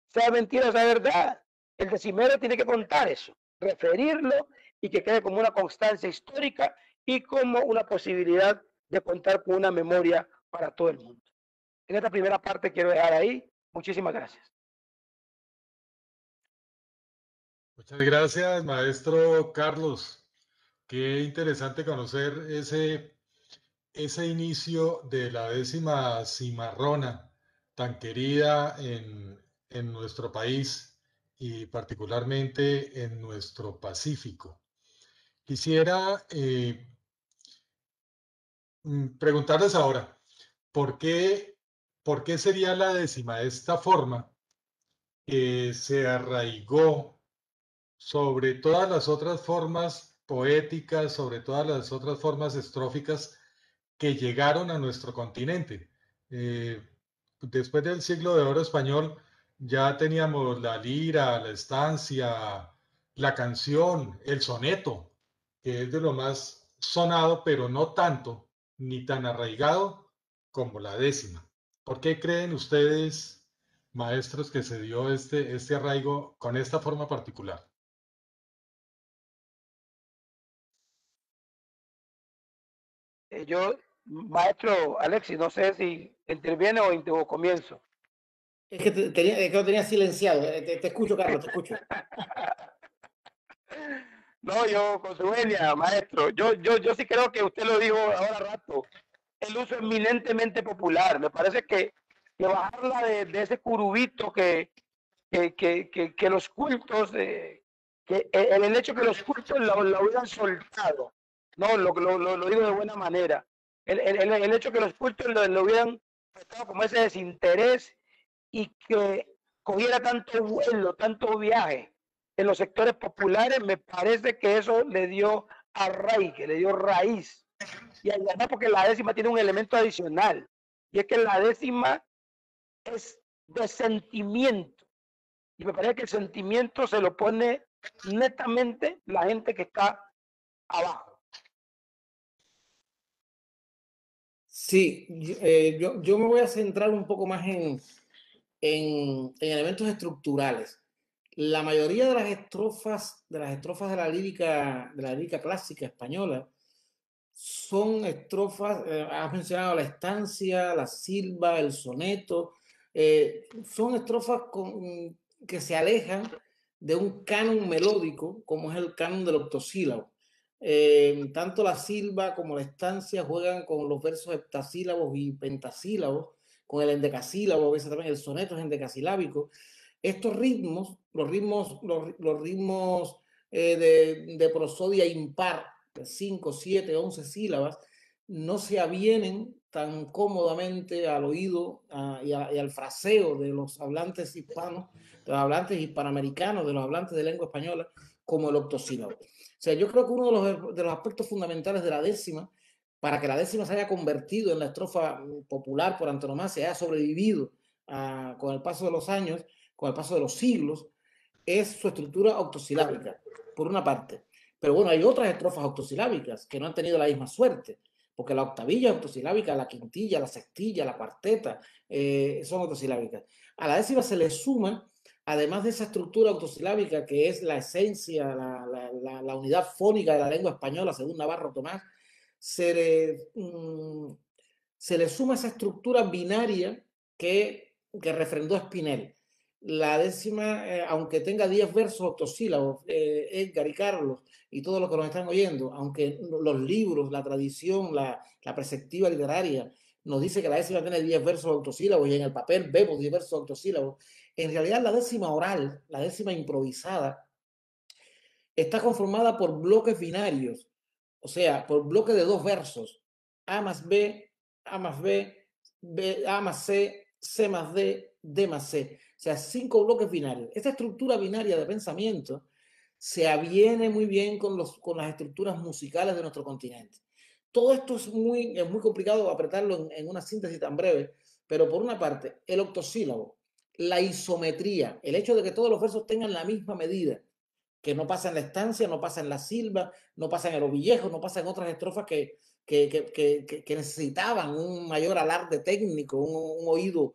S4: Sea mentira o sea verdad, el decimero tiene que contar eso, referirlo y que quede como una constancia histórica y como una posibilidad de contar con una memoria para todo el mundo. En esta primera parte quiero dejar ahí. Muchísimas gracias.
S2: Muchas gracias, maestro Carlos. Qué interesante conocer ese inicio de la 10ª cimarrona tan querida en nuestro país y particularmente en nuestro Pacífico. Quisiera preguntarles ahora, ¿por qué sería la 10ª de esta forma que se arraigó sobre todas las otras formas poéticas, sobre todas las otras formas estróficas que llegaron a nuestro continente? Después del siglo de oro español ya teníamos la lira, la estancia, la canción, el soneto, que es de lo más sonado, pero no tanto ni tan arraigado como la 10ª. ¿Por qué creen ustedes, maestros, que se dio este arraigo con esta forma particular?
S4: Yo, maestro Alexis, no sé si interviene o comienzo.
S3: Es que lo tenía silenciado. Te escucho, Carlos, te escucho.
S4: No, yo con su venia, maestro. Yo sí creo que usted lo dijo ahora rato. El uso eminentemente popular. Me parece que bajarla de ese curubito que los cultos, que el hecho que los cultos lo hubieran soltado. No, lo digo de buena manera. El hecho que los cultos lo hubieran prestado como ese desinterés y que cogiera tanto vuelo, tanto viaje en los sectores populares, me parece que eso le dio arraigue, le dio raíz. Y además porque la 10ª tiene un elemento adicional, y es que la 10ª es de sentimiento. Y me parece que el sentimiento se lo pone netamente la gente que está abajo.
S3: Sí, yo me voy a centrar un poco más en elementos estructurales. La mayoría de las estrofas de la lírica clásica española son estrofas, has mencionado la estancia, la silva, el soneto, son estrofas que se alejan de un canon melódico como es el canon del octosílabo. tanto la silba como la estancia juegan con los versos heptasílabos y pentasílabos, con el endecasílabo, a veces también el soneto es endecasilábico. Estos ritmos, los ritmos de prosodia impar, de 5, 7, 11 sílabas, no se avienen tan cómodamente al oído y al fraseo de los hablantes hispanos, de los hablantes hispanoamericanos, de los hablantes de lengua española, como el octosílabo. O sea, yo creo que uno de los aspectos fundamentales de la décima, para que la décima se haya convertido en la estrofa popular por antonomasia, haya sobrevivido con el paso de los años, con el paso de los siglos, es su estructura octosilábica, por una parte. Pero bueno, hay otras estrofas octosilábicas que no han tenido la misma suerte, porque la octavilla octosilábica, la quintilla, la sextilla, la cuarteta, son octosilábicas. A la décima se le suma, además de esa estructura octosilábica que es la esencia, la unidad fónica de la lengua española, según Navarro Tomás, se le suma esa estructura binaria que refrendó Spinel. La décima, aunque tenga 10 versos octosílabos, Edgar y Carlos y todos los que nos están oyendo, aunque los libros, la tradición, la perspectiva literaria nos dice que la décima tiene 10 versos octosílabos y en el papel vemos 10 versos octosílabos, en realidad la décima oral, la décima improvisada, está conformada por bloques binarios, o sea, por bloques de 2 versos, A más B, A más B, A más C, C más D, D más C. O sea, 5 bloques binarios. Esta estructura binaria de pensamiento se aviene muy bien con las estructuras musicales de nuestro continente. Todo esto es muy complicado apretarlo en una síntesis tan breve, pero por una parte, el octosílabo, la isometría, el hecho de que todos los versos tengan la misma medida, que no pasa en la estancia, no pasa en la silba, no pasa en el ovillejo, no pasa en otras estrofas que necesitaban un mayor alarde técnico, un oído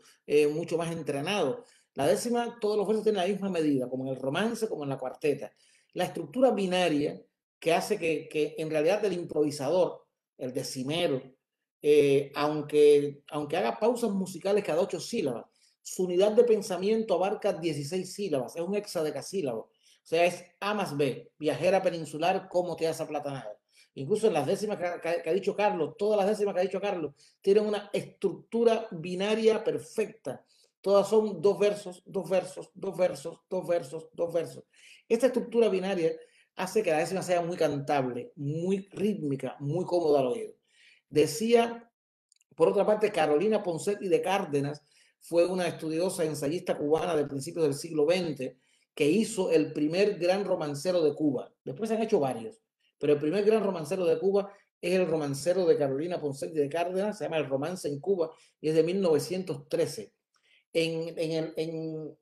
S3: mucho más entrenado. La décima, todos los versos tienen la misma medida, como en el romance, como en la cuarteta. La estructura binaria que hace que en realidad el improvisador, el decimero, aunque haga pausas musicales cada 8 sílabas, su unidad de pensamiento abarca 16 sílabas, es un hexadecasílabo. O sea, es A más B, viajera peninsular, ¿cómo te has aplatanado? Incluso en las décimas que ha dicho Carlos, todas las décimas que ha dicho Carlos, tienen una estructura binaria perfecta. Todas son 2 versos, 2 versos, 2 versos, 2 versos, 2 versos. Esta estructura binaria hace que la décima sea muy cantable, muy rítmica, muy cómoda al oído. Decía, por otra parte, Carolina Ponseti de Cárdenas fue una estudiosa ensayista cubana de principios del siglo XX que hizo el primer gran romancero de Cuba. Después se han hecho varios, pero el primer gran romancero de Cuba es el romancero de Carolina Ponseti de Cárdenas, se llama El romance en Cuba y es de 1913. En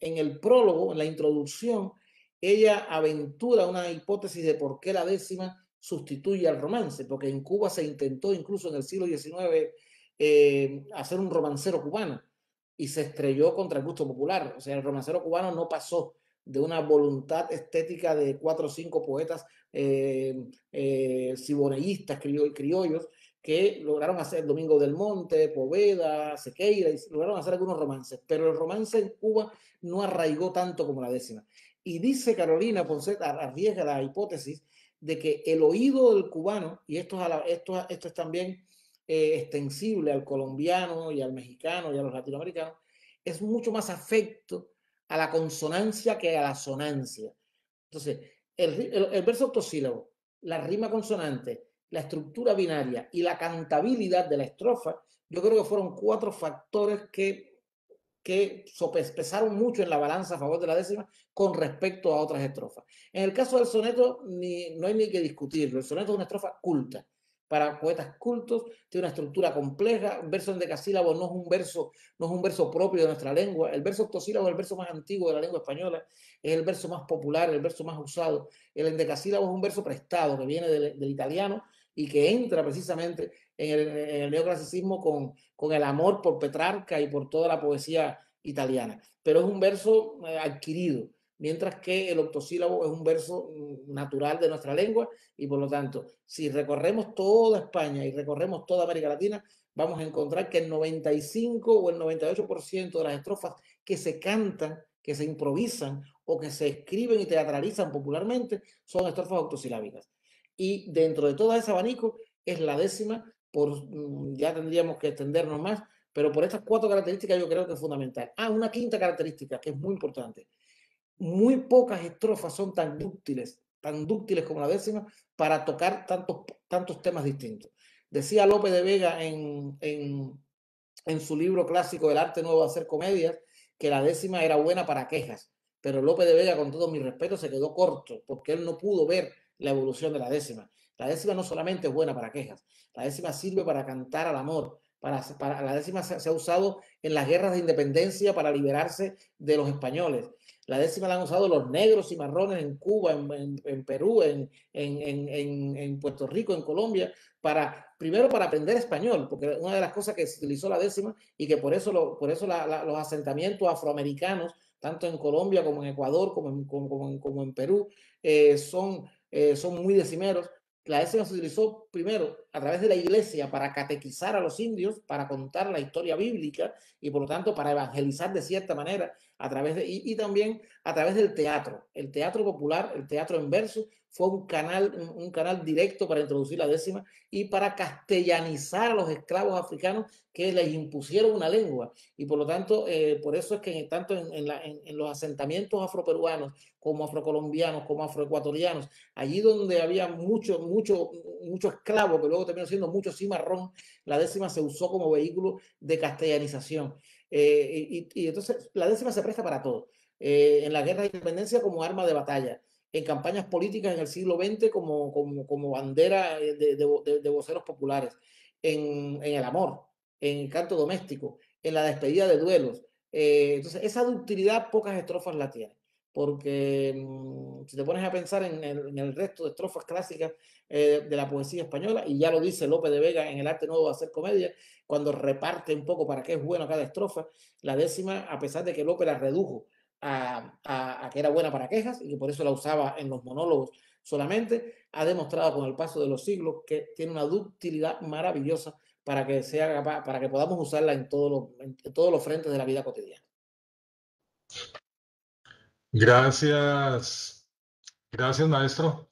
S3: el prólogo, en la introducción, ella aventura una hipótesis de por qué la décima sustituye al romance, porque en Cuba se intentó incluso en el siglo XIX hacer un romancero cubano y se estrelló contra el gusto popular. O sea, el romancero cubano no pasó de una voluntad estética de 4 o 5 poetas ciboneístas, criollos, que lograron hacer Domingo del Monte, Poveda, Sequeira, y lograron hacer algunos romances, pero el romance en Cuba no arraigó tanto como la décima. Y dice Carolina Ponce, arriesga la hipótesis de que el oído del cubano, y esto es también extensible al colombiano y al mexicano y a los latinoamericanos, es mucho más afecto a la consonancia que a la sonancia. Entonces, el verso octosílabo, la rima consonante, la estructura binaria y la cantabilidad de la estrofa, yo creo que fueron 4 factores que pesaron mucho en la balanza a favor de la décima con respecto a otras estrofas. En el caso del soneto, no hay ni que discutirlo. El soneto es una estrofa culta. Para poetas cultos, tiene una estructura compleja. Un verso endecasílabo no es un verso propio de nuestra lengua. El verso octosílabo es el verso más antiguo de la lengua española, es el verso más popular, el verso más usado. El endecasílabo es un verso prestado que viene del italiano y que entra precisamente en el neoclasicismo con el amor por Petrarca y por toda la poesía italiana. Pero es un verso adquirido, mientras que el octosílabo es un verso natural de nuestra lengua y por lo tanto, si recorremos toda España y recorremos toda América Latina, vamos a encontrar que el 95 o el 98% de las estrofas que se cantan, que se improvisan o que se escriben y teatralizan popularmente son estrofas octosilábicas. Y dentro de todo ese abanico es la décima, ya tendríamos que extendernos más, pero por estas 4 características yo creo que es fundamental. Una quinta característica que es muy importante. Muy pocas estrofas son tan dúctiles como la décima para tocar tantos temas distintos. Decía Lope de Vega en su libro clásico El arte nuevo de hacer comedias que la décima era buena para quejas, pero Lope de Vega, con todo mi respeto, se quedó corto porque él no pudo ver la evolución de la décima. La décima no solamente es buena para quejas, la décima sirve para cantar al amor. La décima se ha usado en las guerras de independencia para liberarse de los españoles. La décima la han usado los negros y marrones en Cuba, en Perú, en Puerto Rico, en Colombia, primero para aprender español, porque una de las cosas que se utilizó la décima y que por eso los asentamientos afroamericanos, tanto en Colombia como en Ecuador, como en Perú, son muy decimeros. La décima se utilizó primero a través de la iglesia para catequizar a los indios, para contar la historia bíblica y por lo tanto para evangelizar de cierta manera y también a través del teatro. El teatro popular, el teatro en verso, fue un canal directo para introducir la décima y para castellanizar a los esclavos africanos que les impusieron una lengua. Y por lo tanto, por eso es que tanto en los asentamientos afroperuanos como afrocolombianos, como afroecuatorianos, allí donde había mucho esclavo, que luego terminó siendo mucho cimarrón, la décima se usó como vehículo de castellanización. Y entonces la décima se presta para todo. En la guerra de independencia como arma de batalla, en campañas políticas en el siglo XX como bandera de voceros populares, en el amor, en el canto doméstico, en la despedida de duelos. Entonces, esa ductilidad pocas estrofas la tienen, porque si te pones a pensar en el resto de estrofas clásicas de la poesía española, y ya lo dice Lope de Vega en El arte nuevo de hacer comedia, cuando reparte un poco para qué es bueno cada estrofa, la décima, a pesar de que Lope la redujo a que era buena para quejas y que por eso la usaba en los monólogos solamente, ha demostrado con el paso de los siglos que tiene una ductilidad maravillosa para que podamos usarla en todos los frentes de la vida cotidiana.
S2: Gracias, gracias maestro.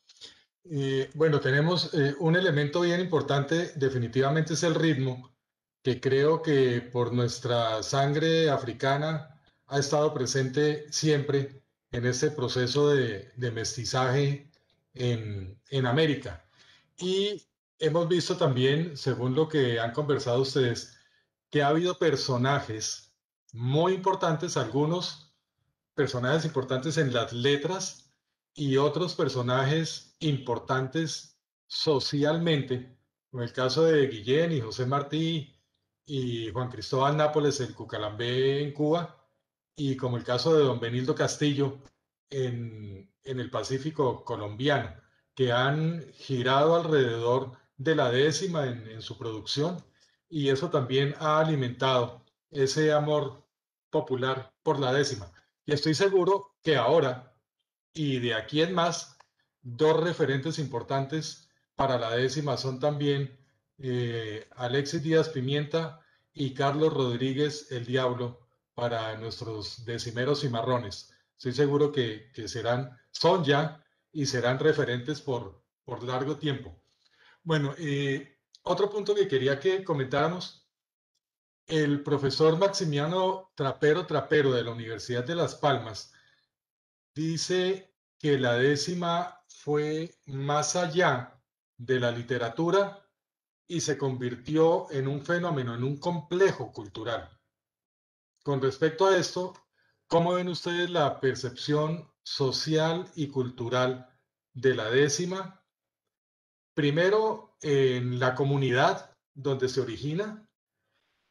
S2: Bueno, tenemos un elemento bien importante, definitivamente es el ritmo, que creo que por nuestra sangre africana ha estado presente siempre en este proceso de mestizaje en América. Y hemos visto también, según lo que han conversado ustedes, que ha habido personajes muy importantes, algunos personajes importantes en las letras y otros personajes importantes socialmente, como el caso de Guillén y José Martí y Juan Cristóbal Nápoles, el Cucalambé en Cuba, y como el caso de don Benildo Castillo en el Pacífico colombiano, que han girado alrededor de la décima en su producción, y eso también ha alimentado ese amor popular por la décima. Y estoy seguro que ahora y de aquí en más, 2 referentes importantes para la décima son también Alexis Díaz Pimienta y Carlos Rodríguez el Diablo para nuestros decimeros cimarrones. Estoy seguro que son ya y serán referentes por largo tiempo. Bueno, otro punto que quería que comentáramos, el profesor Maximiano Trapero de la Universidad de Las Palmas dice que la décima fue más allá de la literatura y se convirtió en un fenómeno, en un complejo cultural. Con respecto a esto, ¿cómo ven ustedes la percepción social y cultural de la décima? Primero, en la comunidad donde se origina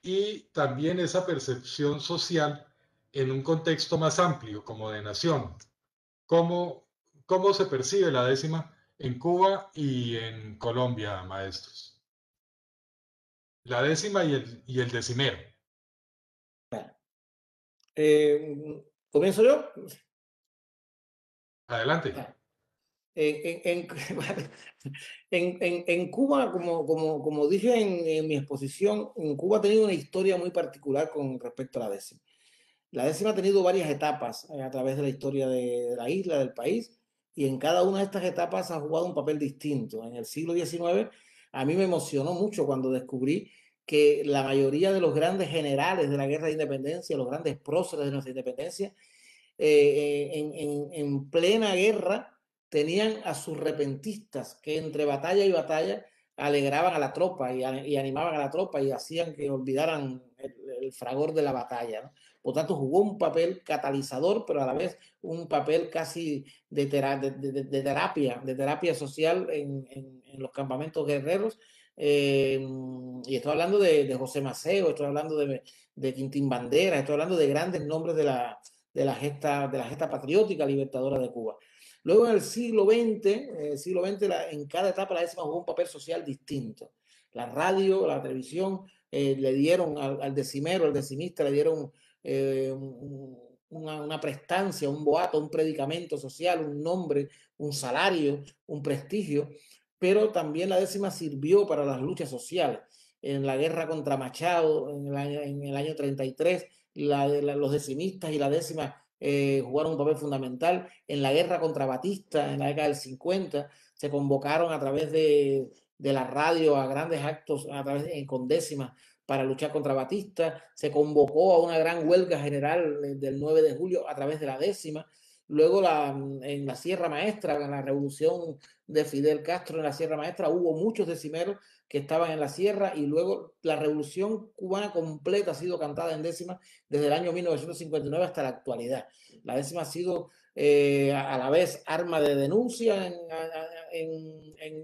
S2: y también esa percepción social en un contexto más amplio, como de nación. ¿Cómo se percibe la décima en Cuba y en Colombia, maestros? La décima y el decimero.
S3: ¿Comienzo yo?
S2: Adelante.
S3: En Cuba, como dije en mi exposición, en Cuba ha tenido una historia muy particular con respecto a la décima. La décima ha tenido varias etapas a través de la historia de la isla, del país, y en cada una de estas etapas ha jugado un papel distinto. En el siglo XIX, a mí me emocionó mucho cuando descubrí que la mayoría de los grandes generales de la guerra de independencia, los grandes próceres de nuestra independencia, en plena guerra tenían a sus repentistas que entre batalla y batalla alegraban a la tropa y animaban a la tropa y hacían que olvidaran el fragor de la batalla, ¿no? Por tanto, jugó un papel catalizador, pero a la vez un papel casi de terapia social en los campamentos guerreros. Y estoy hablando de José Maceo, estoy hablando de Quintín Bandera, estoy hablando de grandes nombres de la gesta patriótica libertadora de Cuba. Luego en el siglo XX en cada etapa la décima jugó un papel social distinto. La radio, la televisión le dieron al decimero, al decimista, le dieron una prestancia, un boato, un predicamento social, un nombre, un salario, un prestigio, pero también la décima sirvió para las luchas sociales. En la guerra contra Machado, en el año 33, los decimistas y la décima jugaron un papel fundamental. En la guerra contra Batista, en la década del 50, se convocaron a través de la radio a grandes actos con décimas para luchar contra Batista. Se convocó a una gran huelga general del 9 de julio a través de la décima. Luego en la Sierra Maestra, en la revolución de Fidel Castro en la Sierra Maestra, hubo muchos decimeros que estaban en la sierra, y luego la revolución cubana completa ha sido cantada en décima desde el año 1959 hasta la actualidad. La décima ha sido a la vez arma de denuncia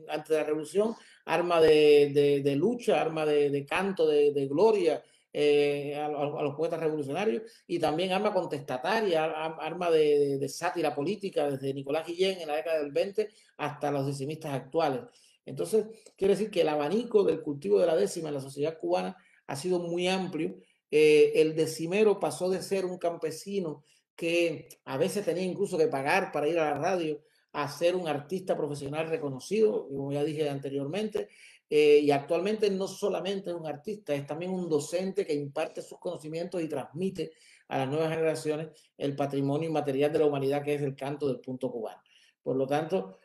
S3: ante la revolución, arma de lucha, arma de canto, de gloria a los poetas revolucionarios, y también arma contestataria, arma de sátira política, desde Nicolás Guillén en la década del 20 hasta los decimistas actuales. Entonces, quiere decir que el abanico del cultivo de la décima en la sociedad cubana ha sido muy amplio. El decimero pasó de ser un campesino que a veces tenía incluso que pagar para ir a la radio a ser un artista profesional reconocido, como ya dije anteriormente, y actualmente no solamente es un artista, es también un docente que imparte sus conocimientos y transmite a las nuevas generaciones el patrimonio inmaterial de la humanidad, que es el canto del punto cubano. Por lo tanto,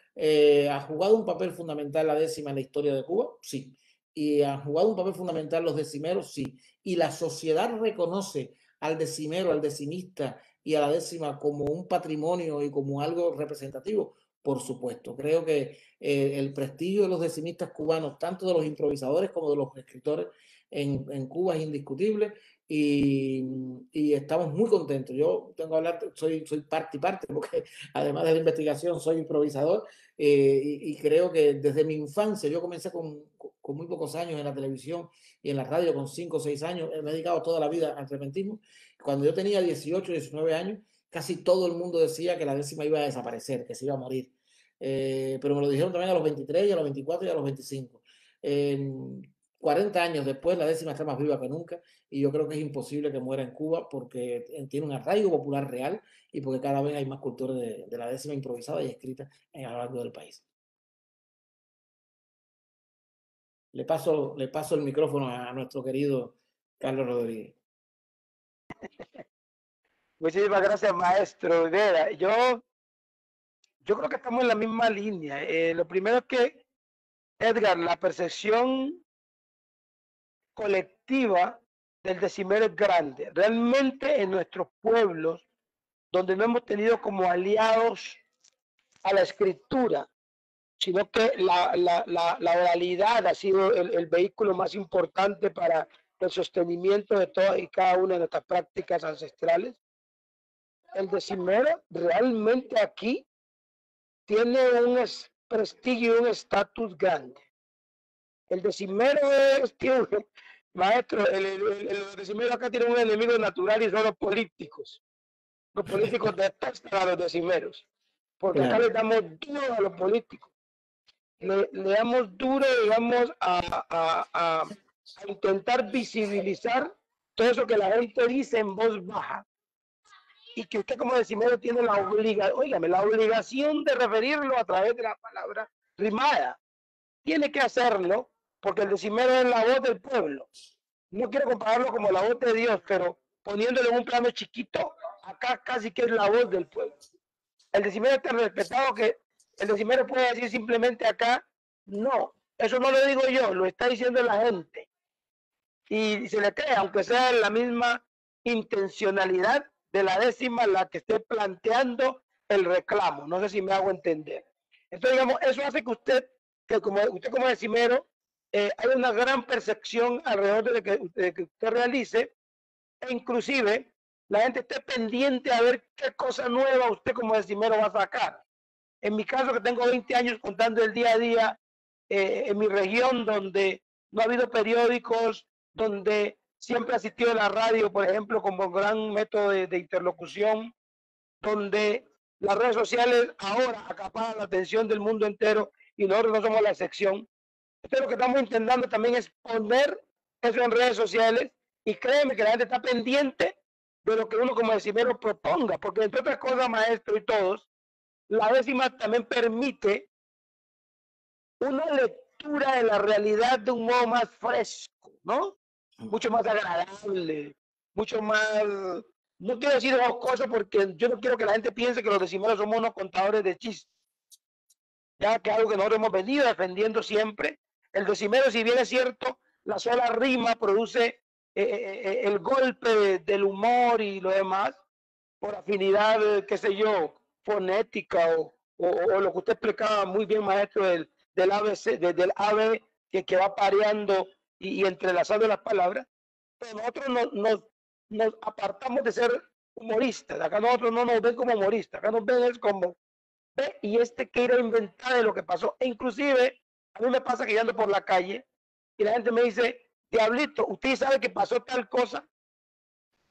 S3: ¿ha jugado un papel fundamental la décima en la historia de Cuba? Sí. ¿Y ha jugado un papel fundamental los decimeros? Sí. ¿Y la sociedad reconoce al decimero, al decimista y a la décima como un patrimonio y como algo representativo? Por supuesto. Creo que el prestigio de los decimistas cubanos, tanto de los improvisadores como de los escritores en Cuba, es indiscutible, y estamos muy contentos. Yo tengo que hablar, soy parte y parte, porque además de la investigación soy improvisador, y creo que desde mi infancia, yo comencé con muy pocos años en la televisión y en la radio, con 5 o 6 años, me he dedicado toda la vida al repentismo. Cuando yo tenía 18, 19 años, casi todo el mundo decía que la décima iba a desaparecer, que se iba a morir. Pero me lo dijeron también a los 23, y a los 24 y a los 25. 40 años después, la décima está más viva que nunca, y yo creo que es imposible que muera en Cuba, porque tiene un arraigo popular real y porque cada vez hay más cultura de la décima improvisada y escrita a lo largo del país. Le paso el micrófono a nuestro querido Carlos Rodríguez.
S4: Muchísimas gracias, maestro. Yo creo que estamos en la misma línea. Lo primero es que, Edgar, la percepción colectiva del decimero es grande. Realmente en nuestros pueblos, donde no hemos tenido como aliados a la escritura, sino que la oralidad ha sido el vehículo más importante para el sostenimiento de todas y cada una de nuestras prácticas ancestrales. El decimero realmente aquí tiene un prestigio y un estatus grande. El decimero maestro, el decimero acá tiene un enemigo natural, y son los políticos. Los políticos detestan a los decimeros, porque acá le damos duro a los políticos. Le damos duro, digamos, a intentar visibilizar todo eso que la gente dice en voz baja, y que usted como decimero tiene la obligación de referirlo a través de la palabra rimada. Tiene que hacerlo, porque el decimero es la voz del pueblo. No quiero compararlo como la voz de Dios, pero poniéndolo en un plano chiquito, acá casi que es la voz del pueblo. el decimero es tan respetado que el decimero puede decir simplemente acá, no, eso no lo digo yo, lo está diciendo la gente. Y se le cree, aunque sea la misma intencionalidad de la décima la que esté planteando el reclamo. No sé si me hago entender. Entonces, digamos, eso hace que usted como decimero, hay una gran percepción alrededor de que usted realice, e inclusive la gente esté pendiente a ver qué cosa nueva usted como decimero va a sacar. En mi caso, que tengo 20 años contando el día a día en mi región, donde no ha habido periódicos, donde siempre asistió la radio, por ejemplo, como gran método de interlocución, donde las redes sociales ahora acaparan la atención del mundo entero y nosotros no somos la excepción. Entonces lo que estamos intentando también es poner eso en redes sociales y créeme que la gente está pendiente de lo que uno como decimero proponga, porque entre otras cosas, maestro y todos, la décima también permite una lectura de la realidad de un modo más fresco, ¿no? Mucho más agradable, mucho más, no quiero decir jocoso porque yo no quiero que la gente piense que los decimeros somos unos contadores de chistes, ya que es algo que nosotros hemos venido defendiendo siempre. El decimero, si bien es cierto, la sola rima produce el golpe del humor y lo demás, por afinidad, qué sé yo, fonética o lo que usted explicaba muy bien, maestro, del ABC, del ave que va pareando y entrelazando las palabras. Pero nosotros nos apartamos de ser humoristas. Acá nosotros no nos ven como humoristas, acá nos ven es como, ve, y este que ir a inventar de lo que pasó. E inclusive, a mí me pasa que yo ando por la calle y la gente me dice, diablito, ¿usted sabe que pasó tal cosa?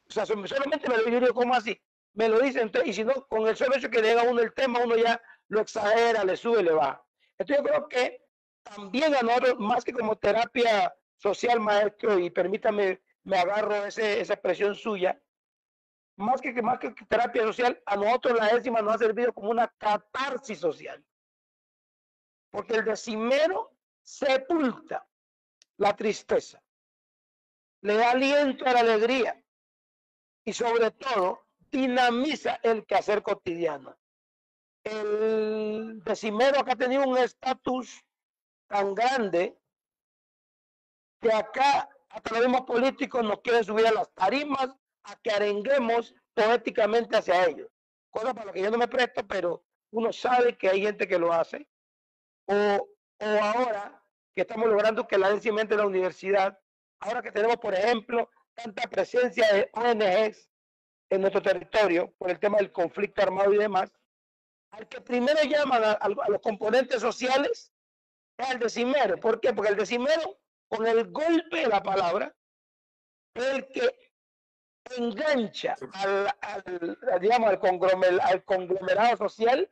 S4: O sea, solamente me lo digo, ¿cómo así? Me lo dicen, entonces, y si no, con el solo hecho que le diga uno el tema, uno ya lo exagera, le sube, le baja. Entonces yo creo que también a nosotros, más que como terapia social, maestro, y permítame, me agarro esa expresión suya, más que terapia social, a nosotros la décima nos ha servido como una catarsis social. Porque el decimero sepulta la tristeza, le da aliento a la alegría y sobre todo dinamiza el quehacer cotidiano. El decimero acá ha tenido un estatus tan grande que acá hasta los mismos políticos nos quieren subir a las tarimas a que arenguemos poéticamente hacia ellos. Cosa para la que yo no me presto, pero uno sabe que hay gente que lo hace. O ahora que estamos logrando que la décima entre la universidad, ahora que tenemos, por ejemplo, tanta presencia de ONGs en nuestro territorio por el tema del conflicto armado y demás, al que primero llaman a los componentes sociales es al decimero. ¿Por qué? Porque el decimero, con el golpe de la palabra, es el que engancha digamos, al conglomerado social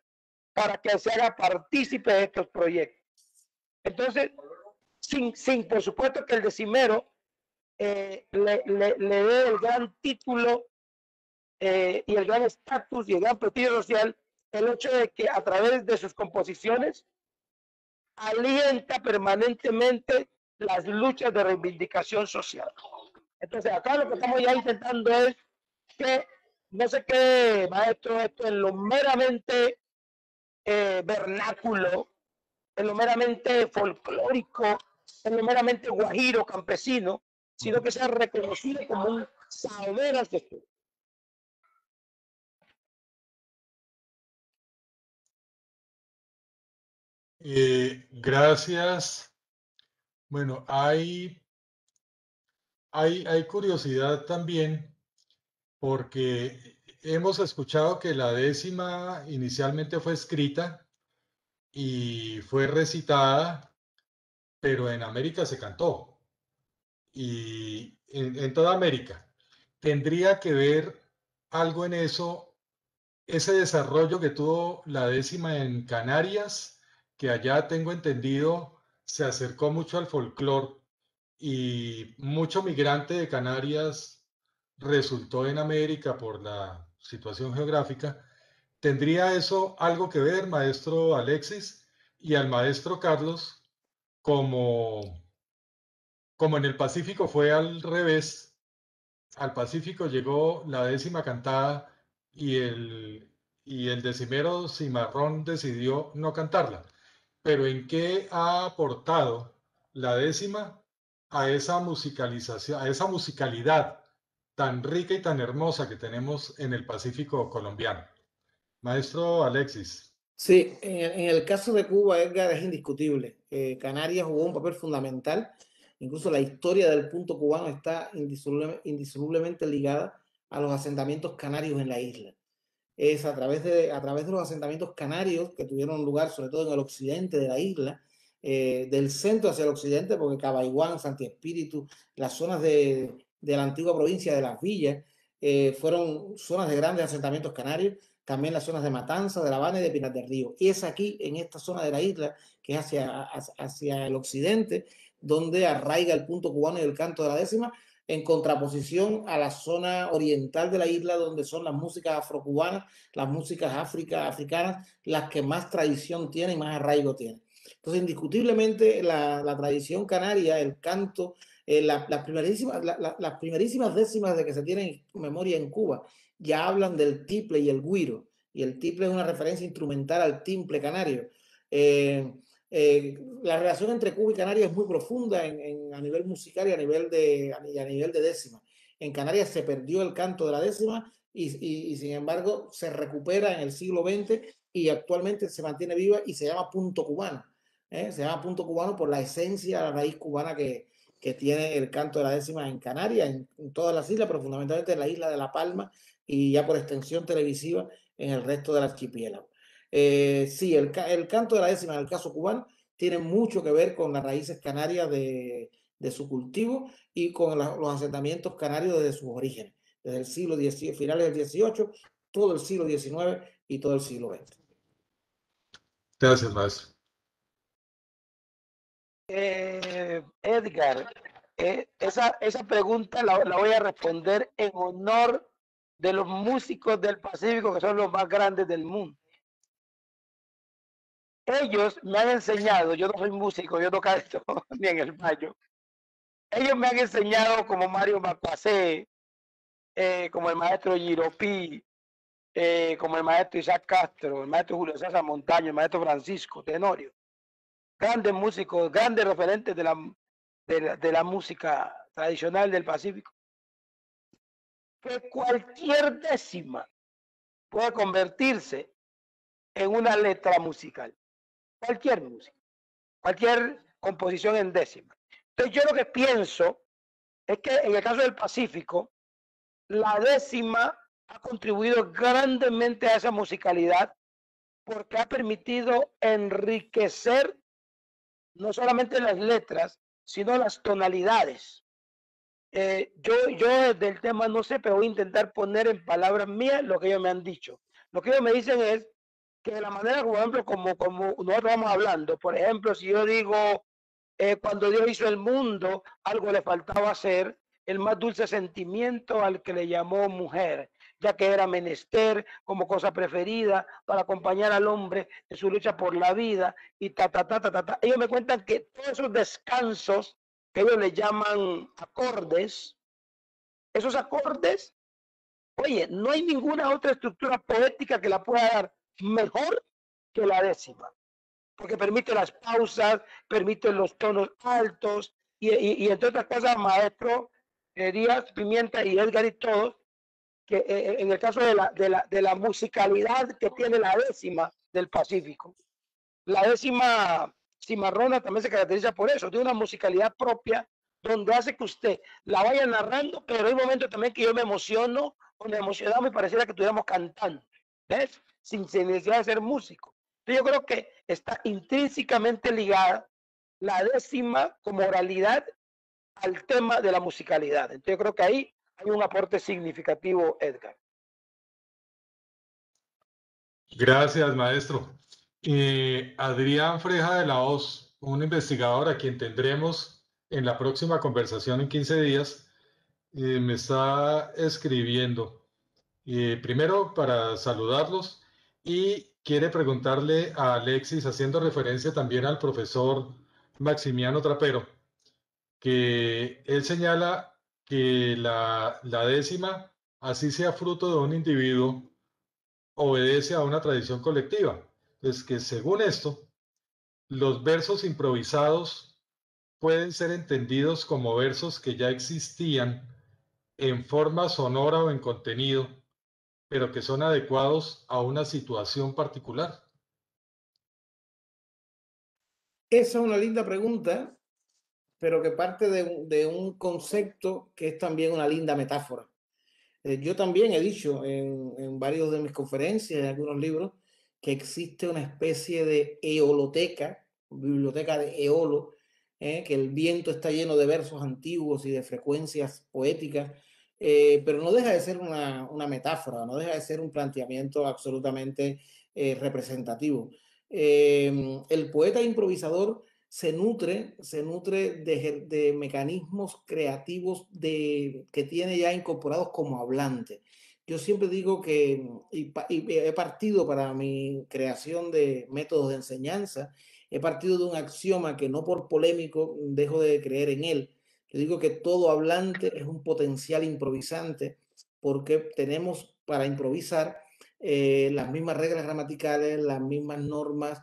S4: para que se haga partícipe de estos proyectos. Entonces, sin por supuesto que el decimero le dé el gran título y el gran estatus y el gran prestigio social, el hecho de que a través de sus composiciones alienta permanentemente las luchas de reivindicación social. Entonces acá lo que estamos ya intentando es que no se quede, maestro, esto en lo meramente vernáculo, en lo meramente folclórico, en lo meramente guajiro, campesino, sino que sea reconocido como un saber ancestral.
S2: Gracias. Bueno, hay curiosidad también porque hemos escuchado que la décima inicialmente fue escrita y fue recitada, pero en América se cantó y en toda América. ¿Tendría que ver algo en eso, ese desarrollo que tuvo la décima en Canarias, que allá tengo entendido se acercó mucho al folclore y mucho migrante de Canarias resultó en América por la situación geográfica? ¿Tendría eso algo que ver, maestro Alexis, y al maestro Carlos, como, como en el Pacífico fue al revés? Al Pacífico llegó la décima cantada y y el decimero Cimarrón decidió no cantarla. Pero ¿en qué ha aportado la décima a esa musicalización, a esa musicalidad tan rica y tan hermosa que tenemos en el Pacífico colombiano? Maestro Alexis.
S3: Sí, en el caso de Cuba, Edgar, es indiscutible. Canarias jugó un papel fundamental. Incluso la historia del punto cubano está indisolublemente ligada a los asentamientos canarios en la isla. Es a través de los asentamientos canarios que tuvieron lugar sobre todo en el occidente de la isla, del centro hacia el occidente, porque Cabaiguán, Santi Espíritu, las zonas de la antigua provincia de Las Villas, fueron zonas de grandes asentamientos canarios, también las zonas de Matanza, de La Habana y de Pinar del Río. Y es aquí, en esta zona de la isla, que es hacia el occidente, donde arraiga el punto cubano y el canto de la décima, en contraposición a la zona oriental de la isla, donde son las músicas afrocubanas, las músicas africanas, las que más tradición tienen y más arraigo tienen. Entonces, indiscutiblemente, la tradición canaria, el canto, las primerísimas décimas de que se tienen memoria en Cuba, ya hablan del tiple y el güiro, y el tiple es una referencia instrumental al timple canario. La relación entre Cuba y Canarias es muy profunda a nivel musical y a nivel de décima. En Canarias se perdió el canto de la décima y sin embargo se recupera en el siglo XX y actualmente se mantiene viva y se llama punto cubano. Se llama punto cubano por la esencia, la raíz cubana que tiene el canto de la décima en Canarias, en todas las islas, pero fundamentalmente en la isla de La Palma y ya por extensión televisiva en el resto del archipiélago. Sí, el canto de la décima en el caso cubano tiene mucho que ver con las raíces canarias de su cultivo y con los asentamientos canarios desde sus orígenes, desde el siglo XIX, finales del XVIII, todo el siglo XIX y todo el siglo XX.
S2: Gracias, maestro.
S4: Edgar, esa pregunta la voy a responder en honor de los músicos del Pacífico, que son los más grandes del mundo. Ellos me han enseñado, yo no soy músico, yo no canto ni en el baño. Ellos me han enseñado como Mario Macuacé, como el maestro Giropí, como el maestro Isaac Castro, el maestro Julio César Montaño, el maestro Francisco Tenorio. Grandes músicos, grandes referentes de la música tradicional del Pacífico. Que cualquier décima puede convertirse en una letra musical. Cualquier música, cualquier composición en décima. Entonces yo lo que pienso es que en el caso del Pacífico, la décima ha contribuido grandemente a esa musicalidad porque ha permitido enriquecer no solamente las letras, sino las tonalidades. Yo del tema no sé, pero voy a intentar poner en palabras mías lo que ellos me han dicho. Lo que ellos me dicen es que de la manera, por ejemplo, como nosotros vamos hablando, por ejemplo, si yo digo, cuando Dios hizo el mundo, algo le faltaba hacer, el más dulce sentimiento al que le llamó mujer, ya que era menester como cosa preferida para acompañar al hombre en su lucha por la vida y ta. Ellos me cuentan que todos esos descansos que ellos le llaman acordes, esos acordes, oye, no hay ninguna otra estructura poética que la pueda dar mejor que la décima, porque permite las pausas, permite los tonos altos y entre otras cosas, maestro Díaz, Pimienta y Edgar y todos, que en el caso de la musicalidad que tiene la décima del Pacífico, la décima cimarrona también se caracteriza por eso, tiene una musicalidad propia donde hace que usted la vaya narrando, pero hay momentos también que yo me emociono o me emocionamos y pareciera que estuviéramos cantando, ¿ves? Sin necesidad de ser músico. Entonces yo creo que está intrínsecamente ligada la décima como oralidad al tema de la musicalidad. Entonces yo creo que ahí hay un aporte significativo, Edgar.
S2: Gracias, maestro. Adrián Freja de la Hoz, un investigador a quien tendremos en la próxima conversación en 15 días, me está escribiendo. Primero para saludarlos y quiere preguntarle a Alexis, haciendo referencia también al profesor Maximiano Trapero, que él señala que la décima, así sea fruto de un individuo obedece a una tradición colectiva. Entonces, que según esto, los versos improvisados pueden ser entendidos como versos que ya existían en forma sonora o en contenido, pero que son adecuados a una situación particular.
S3: Esa es una linda pregunta, pero que parte de un concepto que es también una linda metáfora. Yo también he dicho en varios de mis conferencias, en algunos libros, que existe una especie de eoloteca, biblioteca de Eolo, que el viento está lleno de versos antiguos y de frecuencias poéticas, pero no deja de ser una metáfora, no deja de ser un planteamiento absolutamente representativo. El poeta improvisador se nutre de mecanismos creativos que tiene ya incorporados como hablante. Yo siempre digo que, y he partido para mi creación de métodos de enseñanza, he partido de un axioma que no por polémico dejo de creer en él. Yo digo que todo hablante es un potencial improvisante porque tenemos para improvisar las mismas reglas gramaticales, las mismas normas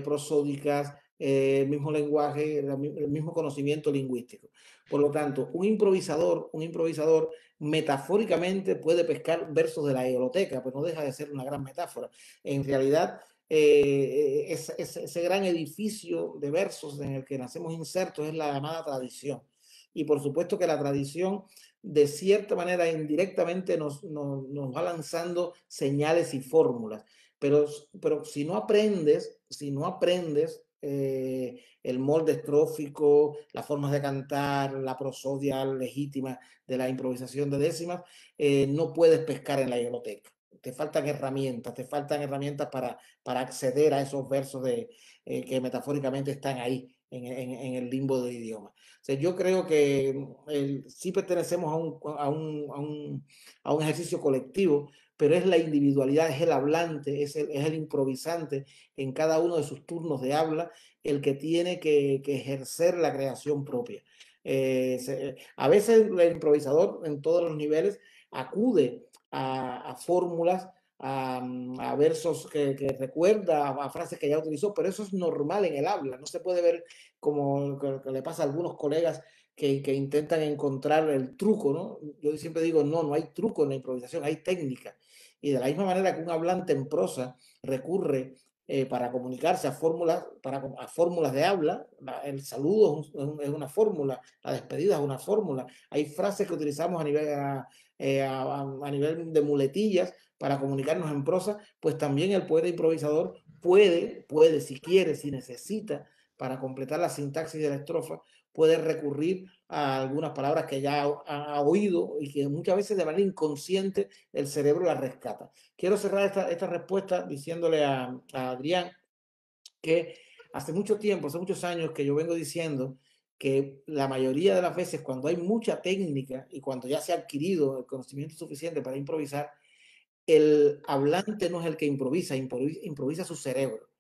S3: prosódicas, el mismo lenguaje, el mismo conocimiento lingüístico. Por lo tanto, un improvisador metafóricamente puede pescar versos de la eoloteca, pero no deja de ser una gran metáfora. En realidad, ese gran edificio de versos en el que nacemos insertos es la llamada tradición. Y por supuesto que la tradición, de cierta manera, indirectamente nos va lanzando señales y fórmulas. Pero si no aprendes el molde estrófico, las formas de cantar, la prosodia legítima de la improvisación de décimas, no puedes pescar en la biblioteca. Te faltan herramientas para acceder a esos versos que metafóricamente están ahí en el limbo del idioma. O sea, yo creo que sí pertenecemos a un ejercicio colectivo, pero es la individualidad, es el hablante, es el improvisante en cada uno de sus turnos de habla el que tiene que ejercer la creación propia. A veces el improvisador en todos los niveles acude a fórmulas, a versos que recuerda, a frases que ya utilizó, pero eso es normal en el habla, no se puede ver como que le pasa a algunos colegas que intentan encontrar el truco, ¿no? Yo siempre digo, no hay truco en la improvisación, hay técnica. Y de la misma manera que un hablante en prosa recurre para comunicarse a fórmulas de habla, el saludo es una fórmula, la despedida es una fórmula, hay frases que utilizamos a nivel de muletillas para comunicarnos en prosa, pues también el poeta improvisador puede, si quiere, si necesita, para completar la sintaxis de la estrofa, puede recurrir a algunas palabras que ya ha oído y que muchas veces de manera inconsciente el cerebro las rescata. Quiero cerrar esta respuesta diciéndole a Adrián que hace mucho tiempo, hace muchos años que yo vengo diciendo que la mayoría de las veces cuando hay mucha técnica y cuando ya se ha adquirido el conocimiento suficiente para improvisar, el hablante no es el que improvisa su cerebro.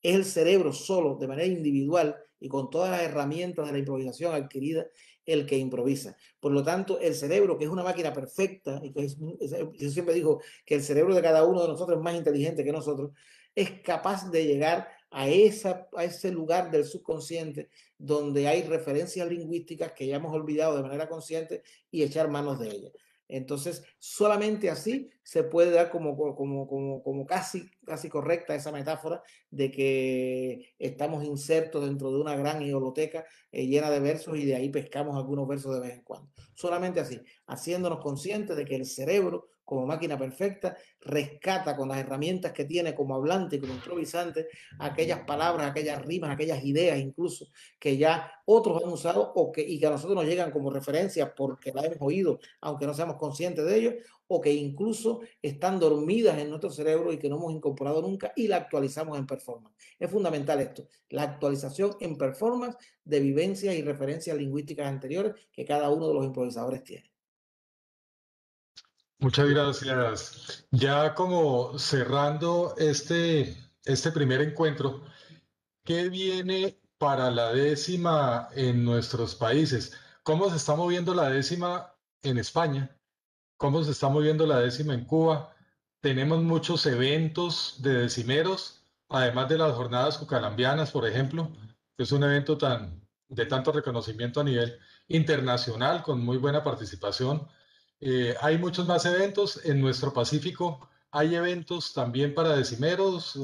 S3: Es el cerebro solo, de manera individual y con todas las herramientas de la improvisación adquirida, el que improvisa. Por lo tanto, el cerebro, que es una máquina perfecta, y que yo siempre digo que el cerebro de cada uno de nosotros es más inteligente que nosotros, es capaz de llegar a ese lugar del subconsciente donde hay referencias lingüísticas que ya hemos olvidado de manera consciente y echar manos de ellas. Entonces, solamente así se puede dar como casi correcta esa metáfora de que estamos insertos dentro de una gran biblioteca llena de versos y de ahí pescamos algunos versos de vez en cuando. Solamente así, haciéndonos conscientes de que el cerebro, como máquina perfecta, rescata con las herramientas que tiene como hablante y como improvisante aquellas palabras, aquellas rimas, aquellas ideas incluso que ya otros han usado y que a nosotros nos llegan como referencia porque la hemos oído, aunque no seamos conscientes de ello, o que incluso están dormidas en nuestro cerebro y que no hemos incorporado nunca y la actualizamos en performance. Es fundamental esto, la actualización en performance de vivencias y referencias lingüísticas anteriores que cada uno de los improvisadores tiene.
S2: Muchas gracias. Ya como cerrando este primer encuentro, ¿qué viene para la décima en nuestros países? ¿Cómo se está moviendo la décima en España? ¿Cómo se está moviendo la décima en Cuba? tenemos muchos eventos de decimeros, además de las jornadas cucalambianas, por ejemplo, que es un evento de tanto reconocimiento a nivel internacional, con muy buena participación. Hay muchos más eventos. En nuestro Pacífico hay eventos también para decimeros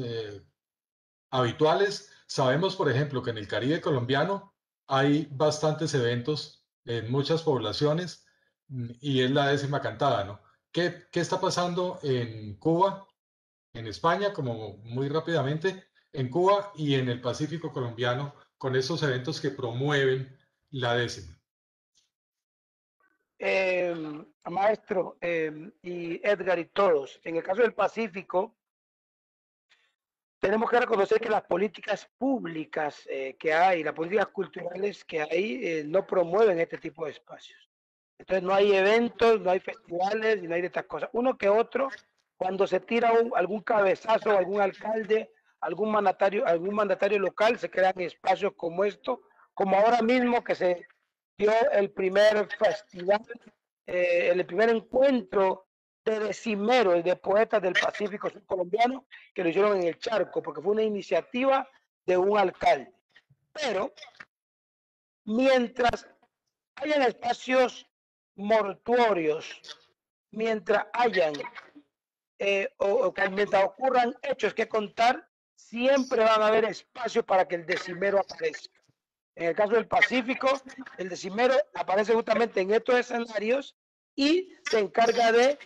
S2: habituales. Sabemos, por ejemplo, que en el Caribe colombiano hay bastantes eventos en muchas poblaciones y es la 10ª cantada, ¿no? ¿Qué está pasando en Cuba, en España, como muy rápidamente, en Cuba y en el Pacífico colombiano con esos eventos que promueven la 10ª?
S4: Maestro y Edgar y todos, en el caso del Pacífico, tenemos que reconocer que las políticas públicas que hay, las políticas culturales que hay, no promueven este tipo de espacios. Entonces no hay eventos, no hay festivales y no hay de estas cosas. Uno que otro, cuando se tira algún cabezazo, algún alcalde, algún mandatario local, se crean espacios como esto, como ahora mismo que se dio el primer festival, el primer encuentro de decimeros de poetas del Pacífico Sur colombiano, que lo hicieron en el Charco, porque fue una iniciativa de un alcalde. Pero mientras hayan espacios mortuorios, mientras hayan mientras ocurran hechos que contar, siempre van a haber espacios para que el decimero aparezca. En el caso del Pacífico, el decimero aparece justamente en estos escenarios y se encarga de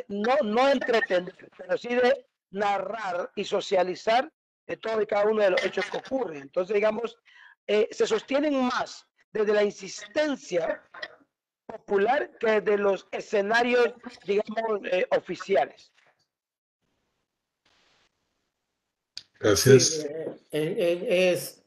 S4: no entretener, pero sí de narrar y socializar todo y cada uno de los hechos que ocurren. Entonces, digamos, se sostienen más desde la insistencia popular que de los escenarios, digamos, oficiales.
S2: Gracias.
S3: Sí,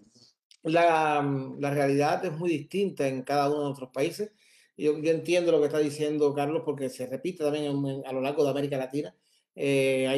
S3: la realidad es muy distinta en cada uno de nuestros países. Yo entiendo lo que está diciendo Carlos porque se repite también a lo largo de América Latina. No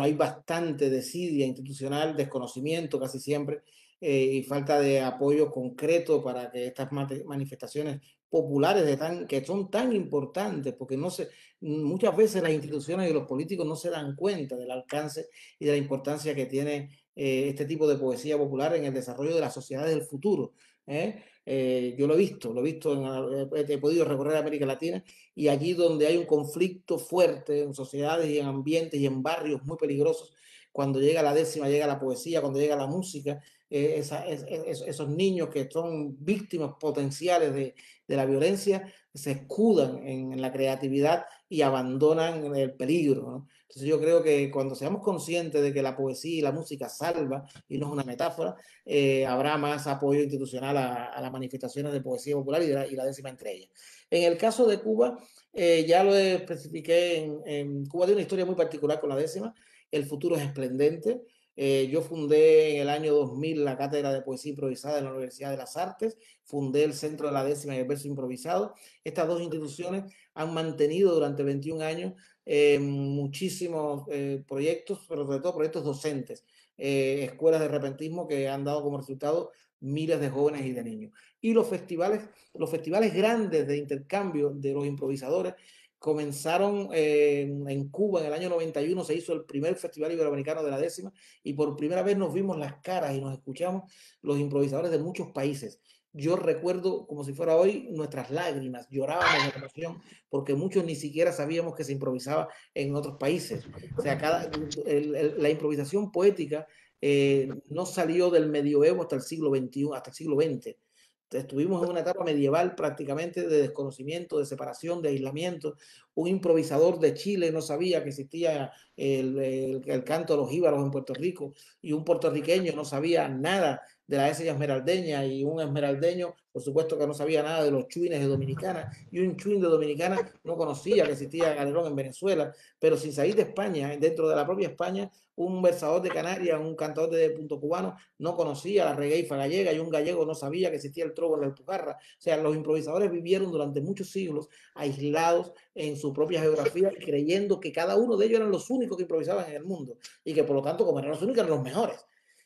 S3: hay bastante desidia institucional, desconocimiento casi siempre y falta de apoyo concreto para que estas manifestaciones populares que son tan importantes, porque muchas veces las instituciones y los políticos no se dan cuenta del alcance y de la importancia que tiene este tipo de poesía popular en el desarrollo de las sociedades del futuro. Yo lo he visto, he podido recorrer América Latina y allí donde hay un conflicto fuerte en sociedades y en ambientes y en barrios muy peligrosos, cuando llega la 10ª, llega la poesía, cuando llega la música, esos niños que son víctimas potenciales de la violencia se escudan en la creatividad y abandonan el peligro, ¿no? Entonces yo creo que cuando seamos conscientes de que la poesía y la música salva y no es una metáfora, habrá más apoyo institucional a las manifestaciones de poesía popular y la 10ª entre ellas. En el caso de Cuba, ya lo especifiqué, en Cuba tiene una historia muy particular con la 10ª. El futuro es esplendente. Yo fundé en el año 2000 la Cátedra de Poesía Improvisada en la Universidad de las Artes, fundé el Centro de la 10ª y el Verso Improvisado. Estas dos instituciones han mantenido durante 21 años muchísimos proyectos, pero sobre todo proyectos docentes, escuelas de repentismo que han dado como resultado miles de jóvenes y de niños. Y los festivales grandes de intercambio de los improvisadores comenzaron en Cuba en el año 91, se hizo el primer Festival Iberoamericano de la 10ª y por primera vez nos vimos las caras y nos escuchamos los improvisadores de muchos países. Yo recuerdo como si fuera hoy nuestras lágrimas, llorábamos de emoción porque muchos ni siquiera sabíamos que se improvisaba en otros países. O sea, la improvisación poética no salió del medioevo hasta el siglo XXI, hasta el siglo XX. Estuvimos en una etapa medieval prácticamente de desconocimiento, de separación, de aislamiento. Un improvisador de Chile no sabía que existía el canto de los jíbaros en Puerto Rico y un puertorriqueño no sabía nada de la esencia esmeraldeña y un esmeraldeño, por supuesto que no sabía nada de los chuines de Dominicana y un chuin de Dominicana no conocía que existía Galerón en Venezuela, pero sin salir de España, dentro de la propia España, un versador de Canarias, un cantador de punto cubano no conocía la regueifa gallega y un gallego no sabía que existía el trobo en la Alpujarra. O sea, los improvisadores vivieron durante muchos siglos aislados en su propia geografía y creyendo que cada uno de ellos eran los únicos que improvisaban en el mundo y que por lo tanto, como eran los únicos, eran los mejores.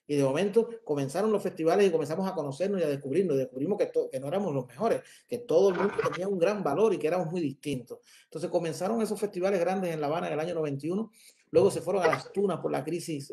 S3: Y de momento comenzaron los festivales y comenzamos a conocernos y a descubrirnos. Y descubrimos que no éramos los mejores, que todo el mundo tenía un gran valor y que éramos muy distintos. Entonces comenzaron esos festivales grandes en La Habana en el año 91. Luego se fueron a Las Tunas por la crisis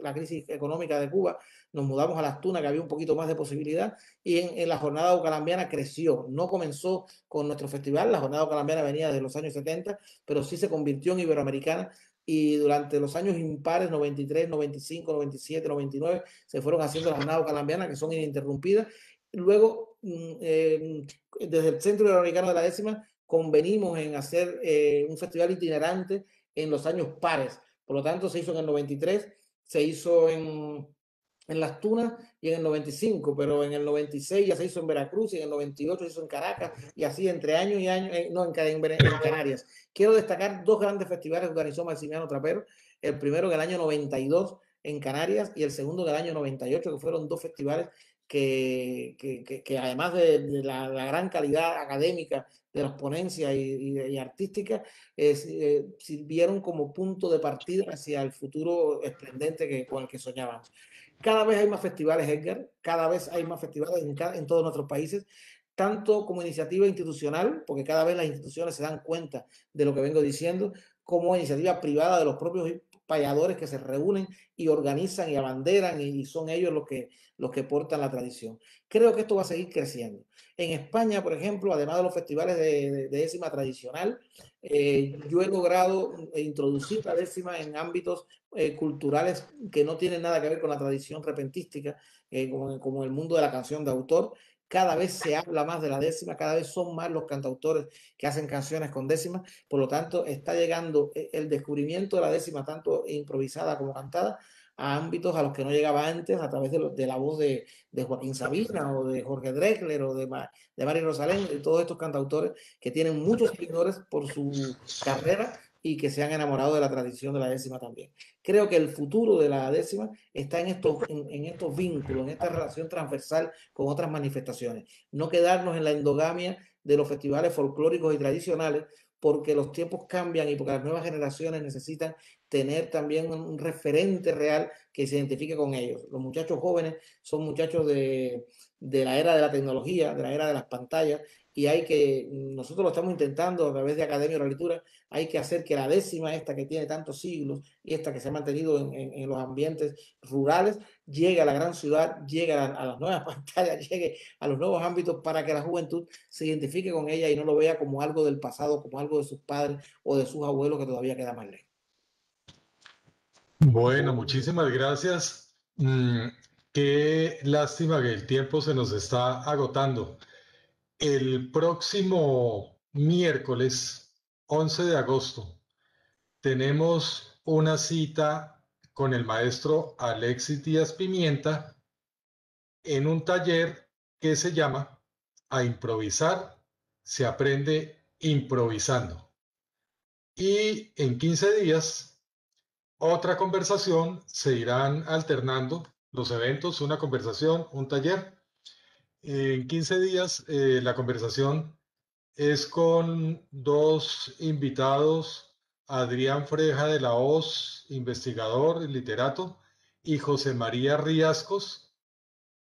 S3: económica de Cuba. Nos mudamos a Las Tunas, que había un poquito más de posibilidad. Y en la jornada ocalambiana creció. No comenzó con nuestro festival. La jornada ocalambiana venía desde los años 70, pero sí se convirtió en iberoamericana. Y durante los años impares, 93, 95, 97, 99, se fueron haciendo las jornadas ocalambianas, que son ininterrumpidas. Luego, desde el Centro Iberoamericano de la Décima, convenimos en hacer un festival itinerante en los años pares. Por lo tanto, se hizo en el 93, se hizo en Las Tunas y en el 95, pero en el 96 ya se hizo en Veracruz y en el 98 se hizo en Caracas y así entre años y años, en Canarias. Quiero destacar dos grandes festivales que organizó Maximiano Trapero, el primero en el año 92 en Canarias y el segundo en el año 98, que fueron dos festivales que además de la gran calidad académica de las ponencias y artísticas, sirvieron como punto de partida hacia el futuro esplendente con el que soñábamos. Cada vez hay más festivales, Edgar, cada vez hay más festivales en todos nuestros países, tanto como iniciativa institucional, porque cada vez las instituciones se dan cuenta de lo que vengo diciendo, como iniciativa privada de los propios payadores que se reúnen y organizan y abanderan y son ellos los que portan la tradición. Creo que esto va a seguir creciendo. En España, por ejemplo, además de los festivales de décima tradicional, yo he logrado introducir la décima en ámbitos culturales que no tienen nada que ver con la tradición repentística, como el mundo de la canción de autor. Cada vez se habla más de la décima, cada vez son más los cantautores que hacen canciones con décima, por lo tanto está llegando el descubrimiento de la décima, tanto improvisada como cantada, a ámbitos a los que no llegaba antes a través de la voz de Joaquín Sabina o de Jorge Drexler o de Mari Rosalén, de todos estos cantautores que tienen muchos seguidores por su carrera y que se han enamorado de la tradición de la décima también. Creo que el futuro de la décima está en estos vínculos, en esta relación transversal con otras manifestaciones. No quedarnos en la endogamia de los festivales folclóricos y tradicionales, porque los tiempos cambian y porque las nuevas generaciones necesitan tener también un referente real que se identifique con ellos. Los muchachos jóvenes son muchachos de la era de la tecnología, de la era de las pantallas, y nosotros lo estamos intentando a través de Academia Oral Lectura, hay que hacer que la décima, esta que tiene tantos siglos y esta que se ha mantenido en los ambientes rurales, llegue a la gran ciudad, llegue a las nuevas pantallas, llegue a los nuevos ámbitos para que la juventud se identifique con ella y no lo vea como algo del pasado, como algo de sus padres o de sus abuelos que todavía queda más lejos.
S2: Bueno, muchísimas gracias. Qué lástima que el tiempo se nos está agotando. El próximo miércoles 11 de agosto tenemos una cita con el maestro Alexis Díaz Pimienta en un taller que se llama A improvisar se aprende improvisando. Y en 15 días, otra conversación, se irán alternando los eventos, una conversación, un taller. En 15 días, la conversación es con dos invitados, Adrián Freja de la Hoz, investigador y literato, y José María Riascos,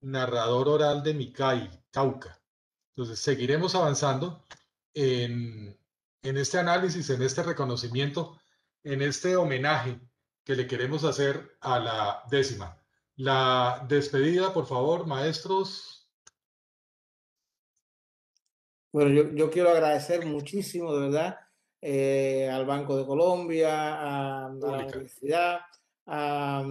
S2: narrador oral de Micay, Cauca. Entonces, seguiremos avanzando en este análisis, en este reconocimiento, en este homenaje que le queremos hacer a la décima. La despedida, por favor, maestros.
S3: Bueno, yo quiero agradecer muchísimo, de verdad, al Banco de Colombia, a la universidad, a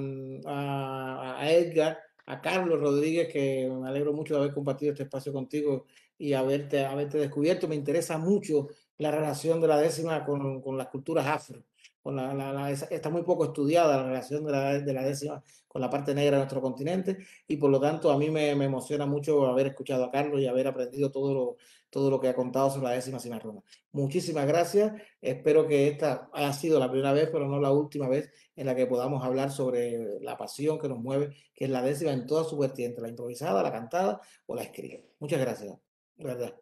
S3: Edgar, a Carlos Rodríguez, que me alegro mucho de haber compartido este espacio contigo y haberte descubierto. Me interesa mucho la relación de la décima con las culturas afro. Está muy poco estudiada la relación de la décima con la parte negra de nuestro continente y por lo tanto a mí me emociona mucho haber escuchado a Carlos y haber aprendido todo lo que ha contado sobre la décima cimarrona. Muchísimas gracias. Espero que esta haya sido la primera vez, pero no la última vez en la que podamos hablar sobre la pasión que nos mueve, que es la décima en toda su vertiente, la improvisada, la cantada o la escrita. Muchas gracias. De verdad.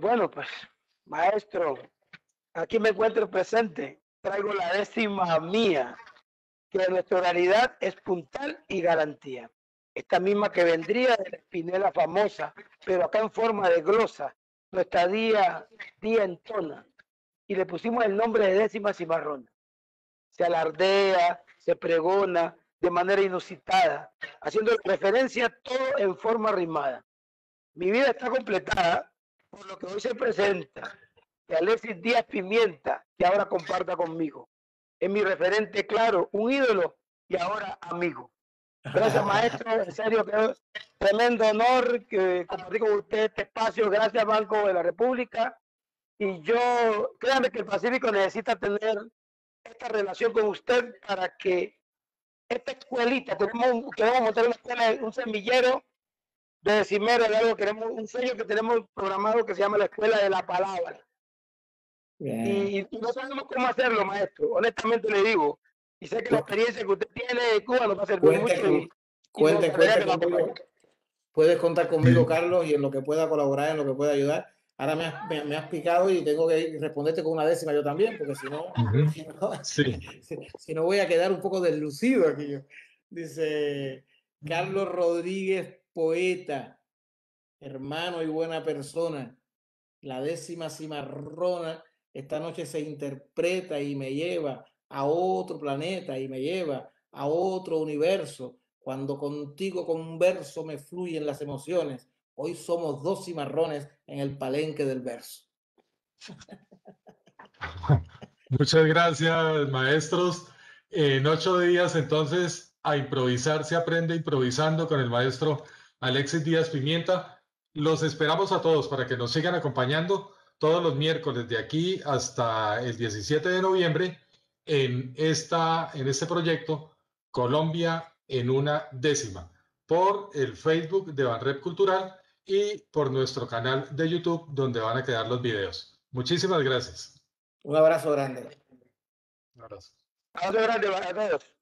S4: Bueno, pues, maestro, aquí me encuentro presente. traigo la décima mía, que nuestra realidad es puntal y garantía. Esta misma que vendría de la espinela famosa, pero acá en forma de glosa, nuestra día entona, y le pusimos el nombre de décima cimarrona. Se alardea, se pregona de manera inusitada, haciendo referencia todo en forma rimada. Mi vida está completada por lo que hoy se presenta, que Alexis Díaz Pimienta, que ahora comparta conmigo. Es mi referente claro, un ídolo y ahora amigo. Gracias, maestro, en serio que es tremendo honor que compartí con usted este espacio. Gracias, Banco de la República. Y yo, créanme que el Pacífico necesita tener esta relación con usted para que esta escuelita, queremos montar una escuela, un semillero de decimero, de algo, queremos un sueño que tenemos programado que se llama la Escuela de la Palabra. Y no sabemos cómo hacerlo, maestro, honestamente le digo. Y sé que la experiencia que usted tiene de Cuba nos va a servir mucho.
S3: Cuente conmigo. Puedes contar conmigo, Carlos, y en lo que pueda colaborar, en lo que pueda ayudar. Ahora me has picado y tengo que responderte con una décima yo también, porque si no, si no voy a quedar un poco deslucido aquí. Dice Carlos Rodríguez, poeta, hermano y buena persona. La décima cimarrona esta noche se interpreta y me lleva a otro planeta y me lleva a otro universo. Cuando contigo converso me fluyen las emociones. Hoy somos dos cimarrones en el palenque del verso.
S2: Muchas gracias, maestros. En 8 días, entonces, a improvisar se aprende improvisando con el maestro Alexis Díaz Pimienta. Los esperamos a todos para que nos sigan acompañando todos los miércoles de aquí hasta el 17 de noviembre en este proyecto Colombia en una décima, por el Facebook de Banrep Cultural y por nuestro canal de YouTube, donde van a quedar los videos. Muchísimas gracias.
S3: Un abrazo grande.
S2: Un abrazo.
S4: Un abrazo grande para todos.